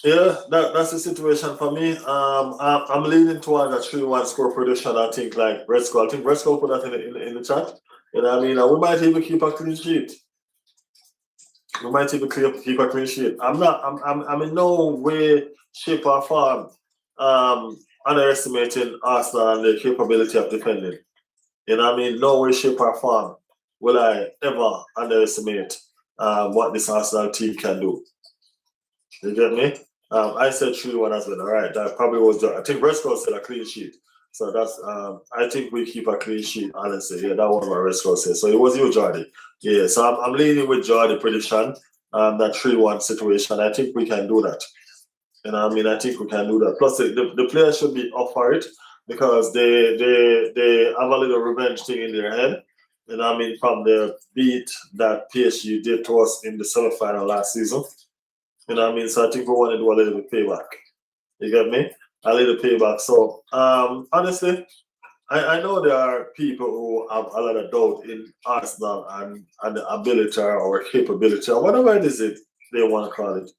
yeah, that's the situation for me. I'm leaning towards a 3-1 score prediction. I think like Red Skull. I think Red Skull put that in the chat. You know what I mean? And we might even keep a clean sheet. We might even keep a clean sheet. I'm in no way, shape, or form underestimating Arsenal and their capability of defending. You know what I mean? No way, shape, or form will I ever underestimate what this Arsenal team can do. You get me? I said 3-1 as well. All right, that probably was. I think Resco said a clean sheet. So that's. I think we keep a clean sheet. Honestly, yeah, that one what Resco said. So it was you, Jordy. Yeah. So I'm leaning with Jordy prediction. That 3-1 situation. I think we can do that. You know what I mean? I think we can do that. Plus, the players should be up for it because they have a little revenge thing in their head. You know what I mean? From the beat that PSG did to us in the semi-final last season. You know what I mean? So I think we want to do a little bit payback. You get me? A little payback. So honestly, I know there are people who have a lot of doubt in Arsenal and the ability or capability or whatever it is they want to call it.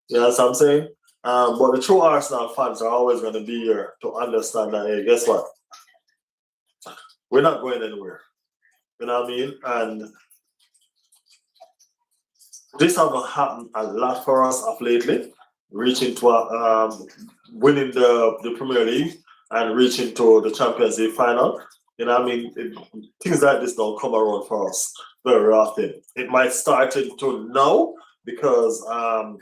You know what I'm saying? But the true Arsenal fans are always going to be here to understand that, hey, guess what? We're not going anywhere. You know what I mean? And this has happened a lot for us of lately, reaching to winning the Premier League and reaching to the Champions League final. You know what I mean? Things like this don't come around for us very often. It might start into now because our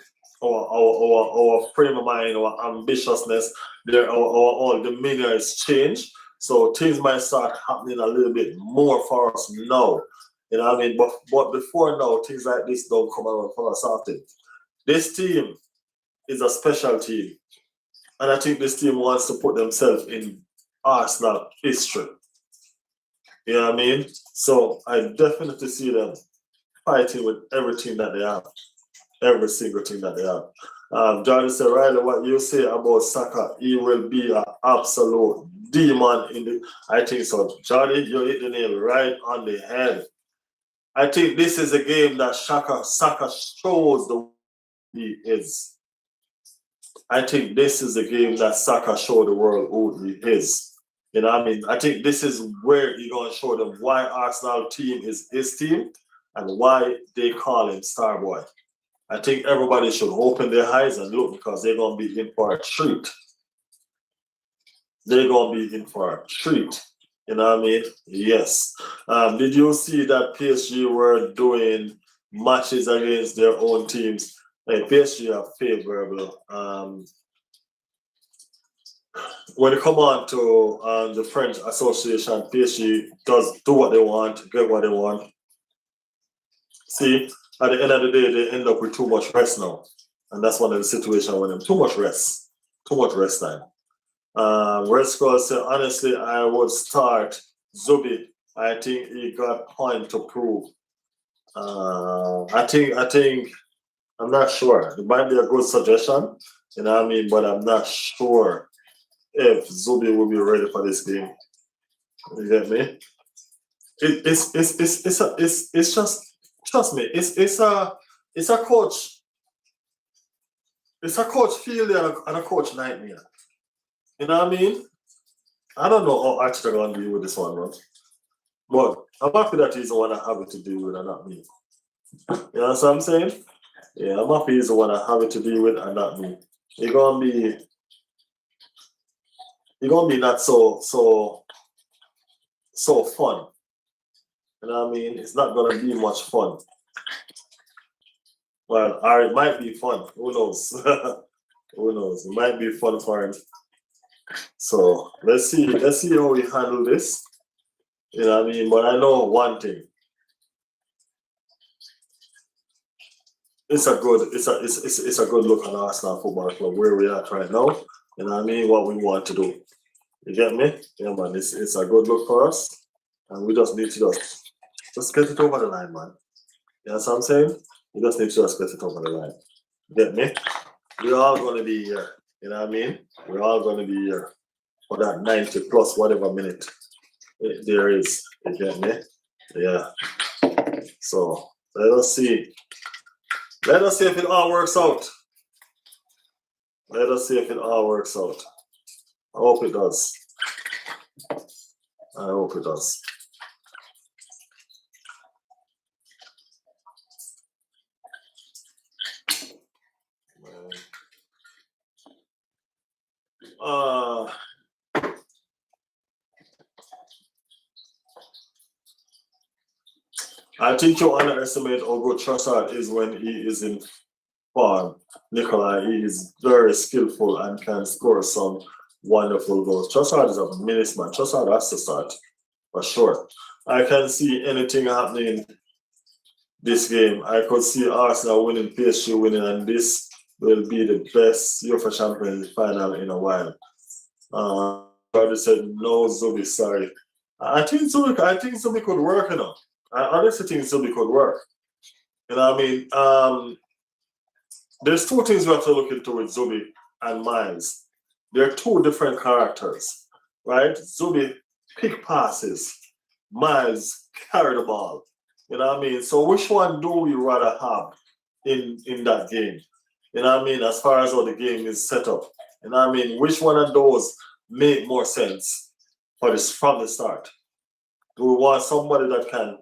frame of mind, our ambitiousness, our demeanor has changed. So things might start happening a little bit more for us now. You know what I mean? But before now, things like this don't come around for us often. This team is a special team. And I think this team wants to put themselves in Arsenal history. You know what I mean? So I definitely see them fighting with everything that they have. Every single thing that they have. Jordan said, Riley, what you say about Saka, he will be an absolute demon in the. I think so. Jordan, you hit the nail right on the head. I think this is a game that Saka shows the he is. I think this is a game that Saka showed the world who he is. You know what I mean? I think this is where he's going to show them why Arsenal team is his team and why they call him Starboy. I think everybody should open their eyes and look because they're going to be in for a treat. They're going to be in for a treat. You know what I mean? Yes. Did you see that PSG were doing matches against their own teams? Like PSG are favorable. When it come on to the French Association, PSG does do what they want, get what they want. See, at the end of the day, they end up with too much rest now. And that's one of the situations with them. Too much rest time. Red Skull said, honestly, I would start Zubi. I think he got point to prove. I think, I'm not sure. It might be a good suggestion, you know what I mean? But I'm not sure if Zubi will be ready for this game. You get me? It's just, trust me, it's a coach. It's a coach failure and a coach nightmare. You know what I mean? I don't know how actually going to deal with this one, bro. But I'm happy that he's the one I have it to deal with and not me. You know what I'm saying? Yeah, I'm happy he's the one I have it to deal with and not me. You're gonna be not so fun. You know what I mean? It's not gonna be much fun. Well, or it might be fun. Who knows? Who knows? It might be fun for him. So let's see how we handle this. You know what I mean? But I know one thing. It's a good look on Arsenal Football Club where we are right now. You know what I mean? What we want to do. You get me? Yeah, man. It's a good look for us, and we just need to just get it over the line, man. You know what I'm saying? We just need to just get it over the line. You get me? We're all gonna be here. You know what I mean? We're all gonna be here for that 90 plus whatever minute there is. You get me? Yeah. So let us see. Let us see if it all works out. Let us see if it all works out. I hope it does. I hope it does. I think you underestimate how good Trossard is when he is in form. Nikolai, he is very skillful and can score some wonderful goals. Trossard is a menace, man. Trossard has to start, for sure. I can see anything happening this game. I could see Arsenal winning, PSG winning, and this will be the best UEFA Champions League final in a while. Brother said no, Zubi, sorry. I think Zubi could work, you know. I honestly think Zubi could work. You know what I mean? There's two things we have to look into with Zubi and Miles. They're two different characters, right? Zubi pick passes, Miles carry the ball. You know what I mean? So which one do we rather have in that game? You know what I mean? As far as how the game is set up. You know what I mean? Which one of those make more sense for this from the start? Do we want somebody that can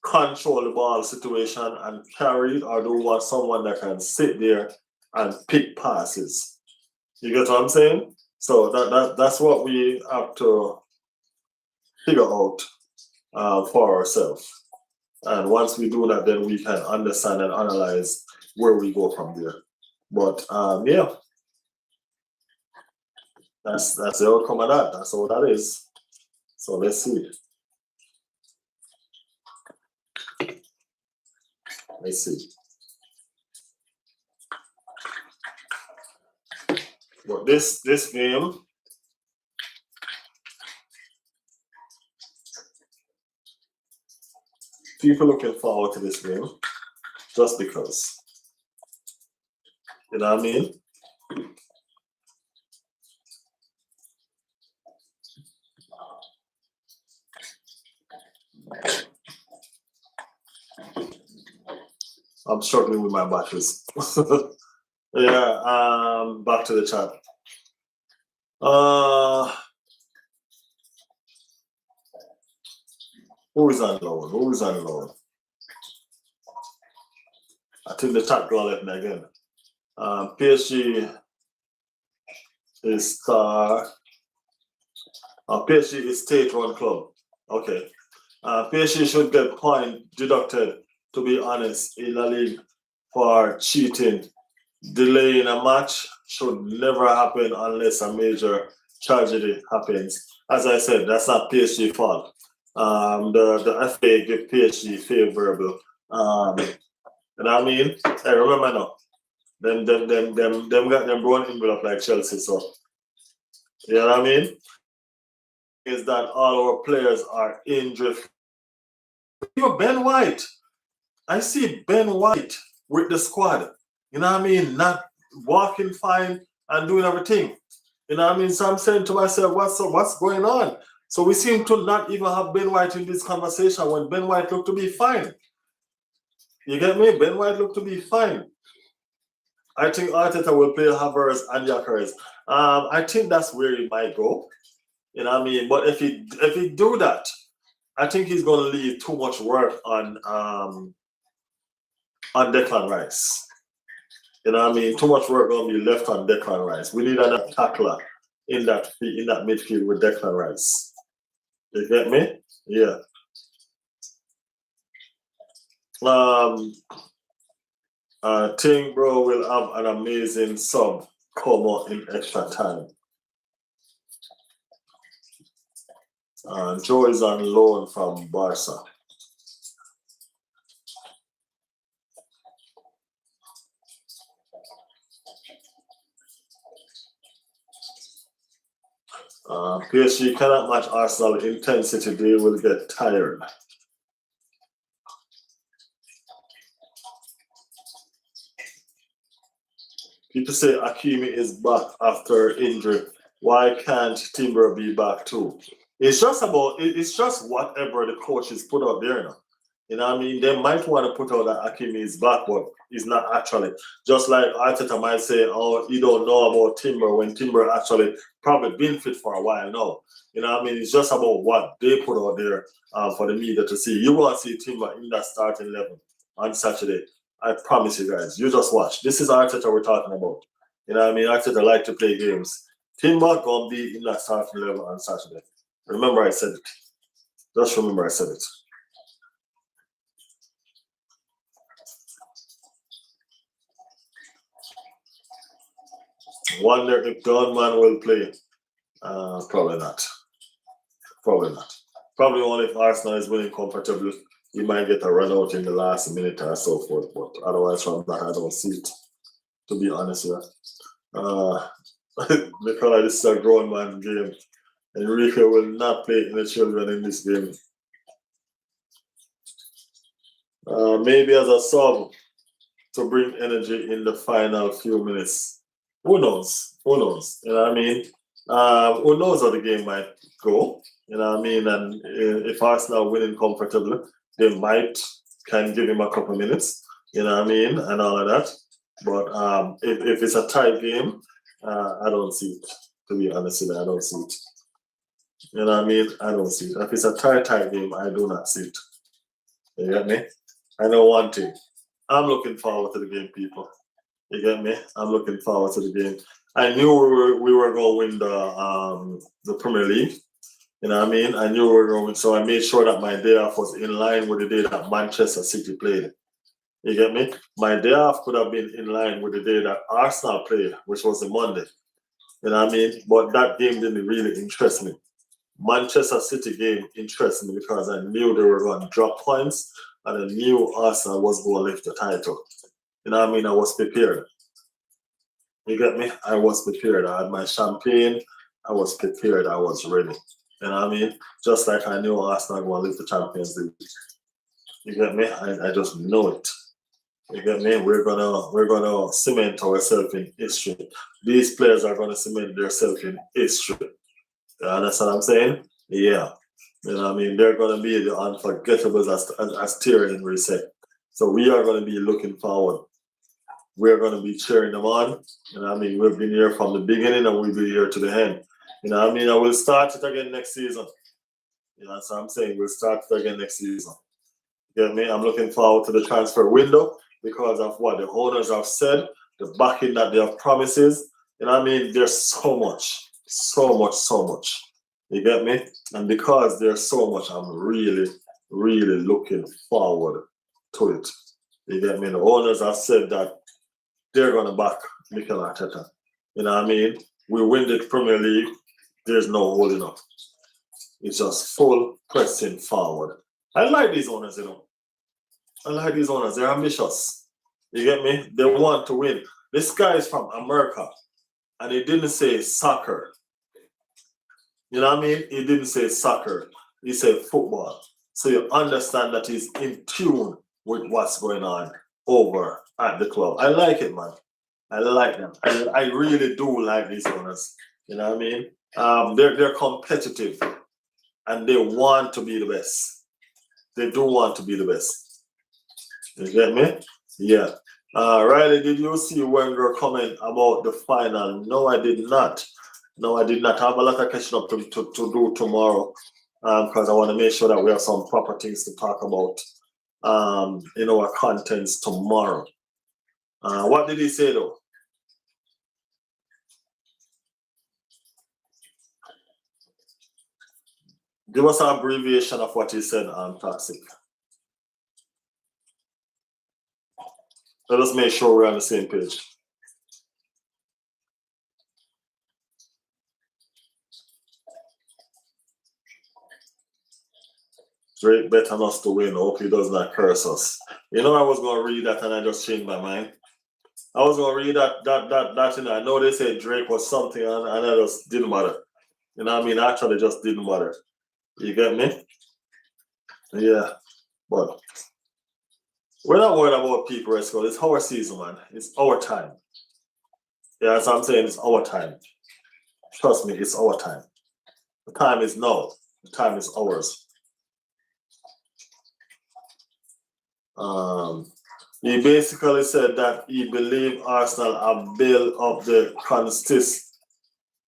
control the ball situation and carry it, or do we want someone that can sit there and pick passes? You get what I'm saying? So that's what we have to figure out for ourselves. And once we do that, then we can understand and analyze where we go from there. But yeah, that's the outcome of that. That's all that is. So let's see. Let's see. But this game, people looking forward to this game just because. You know what I mean? I'm struggling with my batteries. Yeah, back to the chat. Who is on loan? Who is on loan? I think the chat girl left me again. PSG is PSG is state-run club. Okay. PSG should get point deducted, to be honest, in the league for cheating. Delaying a match should never happen unless a major tragedy happens. As I said, that's not PSG fault. The FA give PSG favorable. You know what I mean? Hey, remember now, them got them brown envelope like Chelsea. So you know what I mean? Is that all our players are injured? Even Ben White, I see Ben White with the squad. You know what I mean? Not walking fine and doing everything. You know what I mean? So I'm saying to myself, what's going on? So we seem to not even have Ben White in this conversation when Ben White looked to be fine. You get me? Ben White looked to be fine. I think Arteta will play Havertz and Gyökeres. I think that's where he might go. You know what I mean? But if he do that, I think he's going to leave too much work on Declan Rice. You know what I mean? Too much work going to be left on Declan Rice. We need another tackler in that midfield with Declan Rice. You get me? Yeah. I think bro will have an amazing sub come out in extra time. Joe is on loan from Barca. PSG cannot match Arsenal intensity. They will get tired. People say Hakimi is back after injury. Why can't Timber be back too? It's just it's just whatever the coaches put out there now. You know what I mean? They might want to put out that Hakimi is back, but he's not actually. Just like Arteta might say, oh, you don't know about Timber when Timber actually probably been fit for a while now. You know what I mean? It's just about what they put out there for the media to see. You want to see Timber in that starting level on Saturday. I promise you guys. You just watch. This is Arteta we're talking about. You know what I mean? Arteta like to play games. Timber gonna be in that starting level on Saturday. Remember I said it. Just remember I said it. Wonder if Gunman will play. Probably not. Probably not. Probably only if Arsenal is winning comfortably. You might get a run out in the last minute or so forth. But otherwise from that, I don't see it. To be honest with you. Because this is a grown man game. Enrique will not play any children in this game. Maybe as a sub to bring energy in the final few minutes. Who knows? Who knows? You know what I mean? Who knows how the game might go? You know what I mean? And if Arsenal winning comfortably, they might can give him a couple minutes. You know what I mean? And all of that. But if it's a tight game, I don't see it. To be honest with you, I don't see it. You know what I mean? I don't see it. If it's a tight game, I do not see it. You get me? I know one thing. I'm looking forward to the game, people. You get me? I'm looking forward to the game. I knew we were going to win the Premier League. You know what I mean? I knew we were going to win, so I made sure that my day off was in line with the day that Manchester City played. You get me? My day off could have been in line with the day that Arsenal played, which was the Monday. You know what I mean? But that game didn't really interest me. Manchester City game interests me because I knew they were going to drop points and I knew Arsenal was going to lift the title. You know what I mean? I was prepared. You get me? I was prepared. I had my champagne. I was prepared. I was ready. You know what I mean? Just like I knew Arsenal going to lift the Champions League. You get me? I just know it. You get me? We're gonna cement ourselves in history. These players are gonna cement themselves in history. You understand what I'm saying? Yeah. You know what I mean? They're gonna be the unforgettables as Thierry Henry said. So we are gonna be looking forward. We're gonna be cheering them on. You know what I mean? We've been here from the beginning and we'll be here to the end. You know what I mean? I will start it again next season. You know what I'm saying? We'll start it again next season. You get me? I'm looking forward to the transfer window because of what the owners have said, the backing that they have promises. You know what I mean? There's so much. You get me? And because there's so much, I'm really, really looking forward to it. You get me? The owners have said that they're going to back Mikel Arteta. You know what I mean? We win the Premier League, there's no holding up. It's just full pressing forward. I like these owners, you know. I like these owners. They're ambitious. You get me? They want to win. This guy is from America, and he didn't say soccer. You know what I mean? He didn't say soccer. He said football. So you understand that he's in tune with what's going on over at the club. I like it, man. I like them. I really do like these owners. You know what I mean? They're competitive, and they want to be the best. They do want to be the best. You get me? Yeah. Riley, did you see Wenger comment about the final? No, I did not. I have a lot of catching up to do tomorrow because I want to make sure that we have some proper things to talk about in our contents tomorrow. What did he say though? Give us an abbreviation of what he said on Toxic. Let us make sure we're on the same page. Drake bet on us to win. Hope he does not curse us. You know, I was going to read that and I just changed my mind. I was going to read that, you know, I know they said Drake was something and I just didn't matter. You know what I mean? Actually, just didn't matter. You get me? Yeah. But we're not worried about people, it's our season, man. It's our time. Yeah, that's what I'm saying. It's our time. Trust me, it's our time. The time is now. The time is ours. He basically said that he believed Arsenal have built up the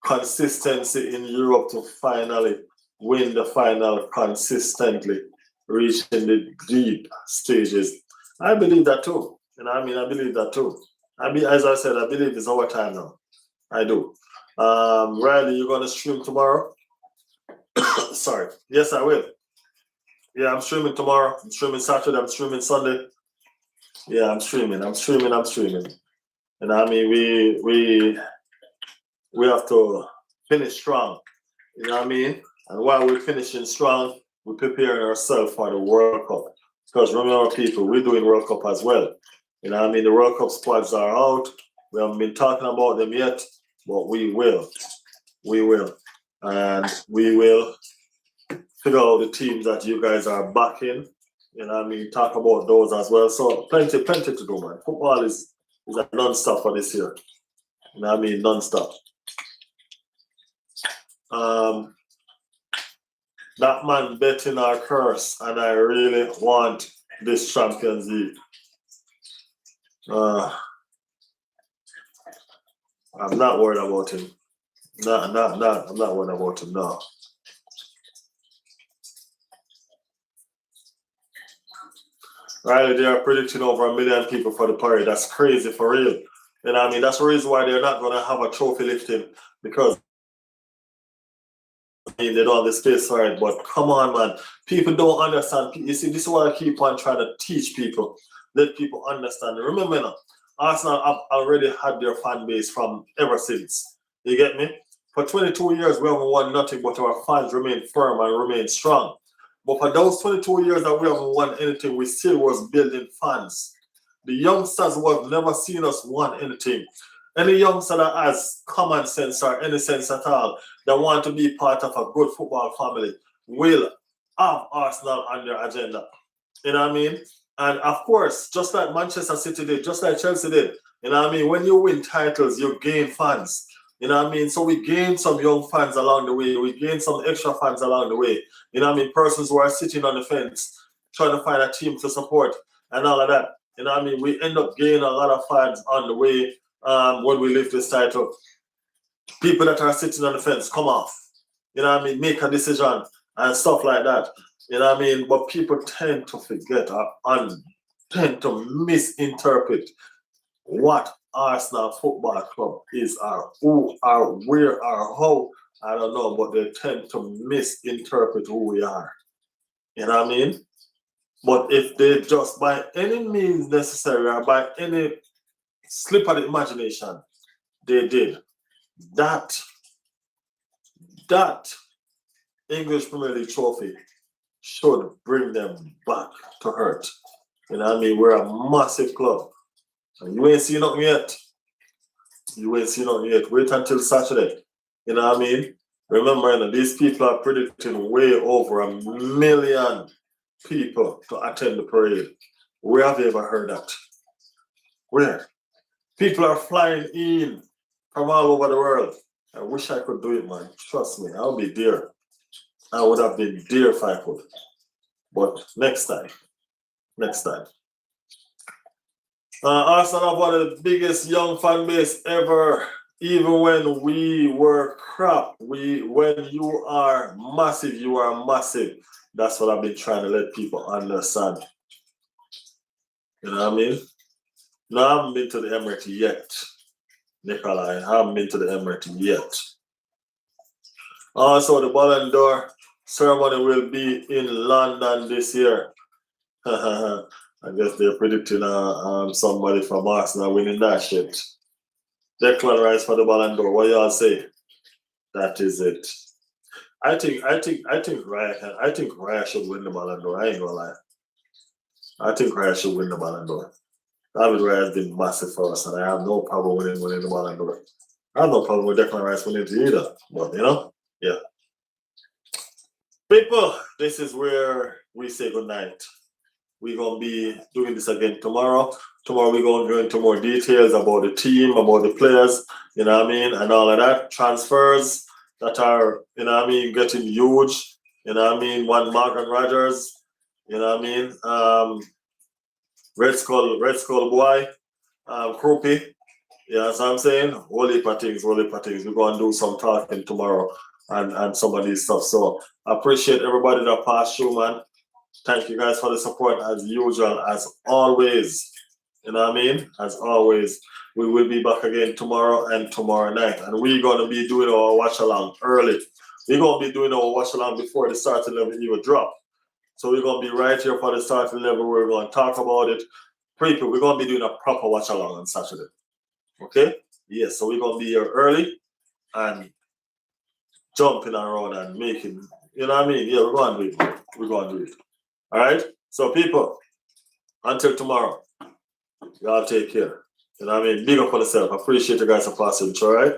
consistency in Europe to finally win the final consistently, reaching the deep stages. I believe that too. I believe that too. As I said, I believe it's our time now. I do. Riley, you gonna stream tomorrow? Sorry. Yes, I will. Yeah, I'm streaming tomorrow. I'm streaming Saturday. I'm streaming Sunday. Yeah, I'm streaming. And we have to finish strong. You know what I mean? And while we're finishing strong, we're preparing ourselves for the World Cup. Because remember, people, we're doing World Cup as well. You know what I mean? The World Cup squads are out. We haven't been talking about them yet, but we will. We will. And we will figure out the teams that you guys are backing. You know what I mean? Talk about those as well. So plenty to do, man. Football is a non-stop for this year. You know what I mean? Non-stop. That man betting our curse, and I really want this Champions League. I'm not worried about him. I'm not worried about him, no. Right, they are predicting over 1 million people for the parade. That's crazy for real. You know what I mean? That's the reason why they're not going to have a trophy lifting, because they don't have the space for it. But come on, man. People don't understand. You see, this is what I keep on trying to teach people. Let people understand. Remember now, Arsenal have already had their fan base from ever since. You get me? For 22 years, we haven't won nothing, but our fans remain firm and remain strong. But for those 22 years that we haven't won anything, we still was building fans. The youngsters who have never seen us won anything. Any youngster that has common sense or any sense at all that want to be part of a good football family will have Arsenal on their agenda. You know what I mean? And of course, just like Manchester City did, just like Chelsea did, you know what I mean? When you win titles, you gain fans. You know what I mean? So we gain some young fans along the way. We gain some extra fans along the way. You know what I mean? Persons who are sitting on the fence, trying to find a team to support and all of that. You know what I mean? We end up gaining a lot of fans on the way when we lift this title. People that are sitting on the fence, come off. You know what I mean? Make a decision and stuff like that. You know what I mean? But people tend to forget and tend to misinterpret what Arsenal Football Club is, or who, or where, or how. I don't know, but they tend to misinterpret who we are. You know what I mean? But if they just, by any means necessary, or by any slip of the imagination, they did that English Premier League trophy should bring them back to earth. You know what I mean? We're a massive club. And you ain't seen nothing yet. Wait until Saturday. You know what I mean? Remember, these people are predicting way over 1 million people to attend the parade. Where have you ever heard that? Where? People are flying in from all over the world. I wish I could do it, man. Trust me, I'll be there. I would have been there if I could. But next time. Arsenal have one of the biggest young fan base ever. Even when we were crap, when you are massive, you are massive. That's what I've been trying to let people understand. You know what I mean? No, I haven't been to the Emirates yet, Nikolai. I haven't been to the Emirates yet. Also, the Ballon d'Or ceremony will be in London this year. I guess they're predicting somebody from Arsenal winning that shit. Declan Rice for the Ballon d'Or. What y'all say? That is it. I think Raya should win the Ballon d'Or. I ain't gonna lie. I think Raya should win the Ballon d'Or. David Raya has been massive for us, and I have no problem winning the Ballon d'Or. I have no problem with Declan Rice winning it either. But yeah. People, this is where we say goodnight. We're going to be doing this again tomorrow. Tomorrow we're going to go into more details about the team, about the players, and all of that. Transfers that are, getting huge. You know what I mean? One Morgan Rogers, you know what I mean? Red Skull Boy, Croupy. You know what I'm saying? Whole heap of things, whole heap of things. We're going to do some talking tomorrow and some of these stuff. So I appreciate everybody that passed through, man. Thank you guys for the support as usual, as always. You know what I mean? As always. We will be back again tomorrow and tomorrow night. And we're going to be doing our watch along early. We're going to be doing our watch along before the starting level even drop. So we're going to be right here for the starting level. We're going to talk about it. People, we're going to be doing a proper watch along on Saturday. Okay? Yes, so we're going to be here early and jumping around and making, you know what I mean? Yeah, we're going to do it. We're going to do it. All right? So people, until tomorrow, y'all take care. You know what I mean? Big up on yourself. I appreciate you guys for passing. All right?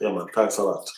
Yeah, man. Thanks a lot.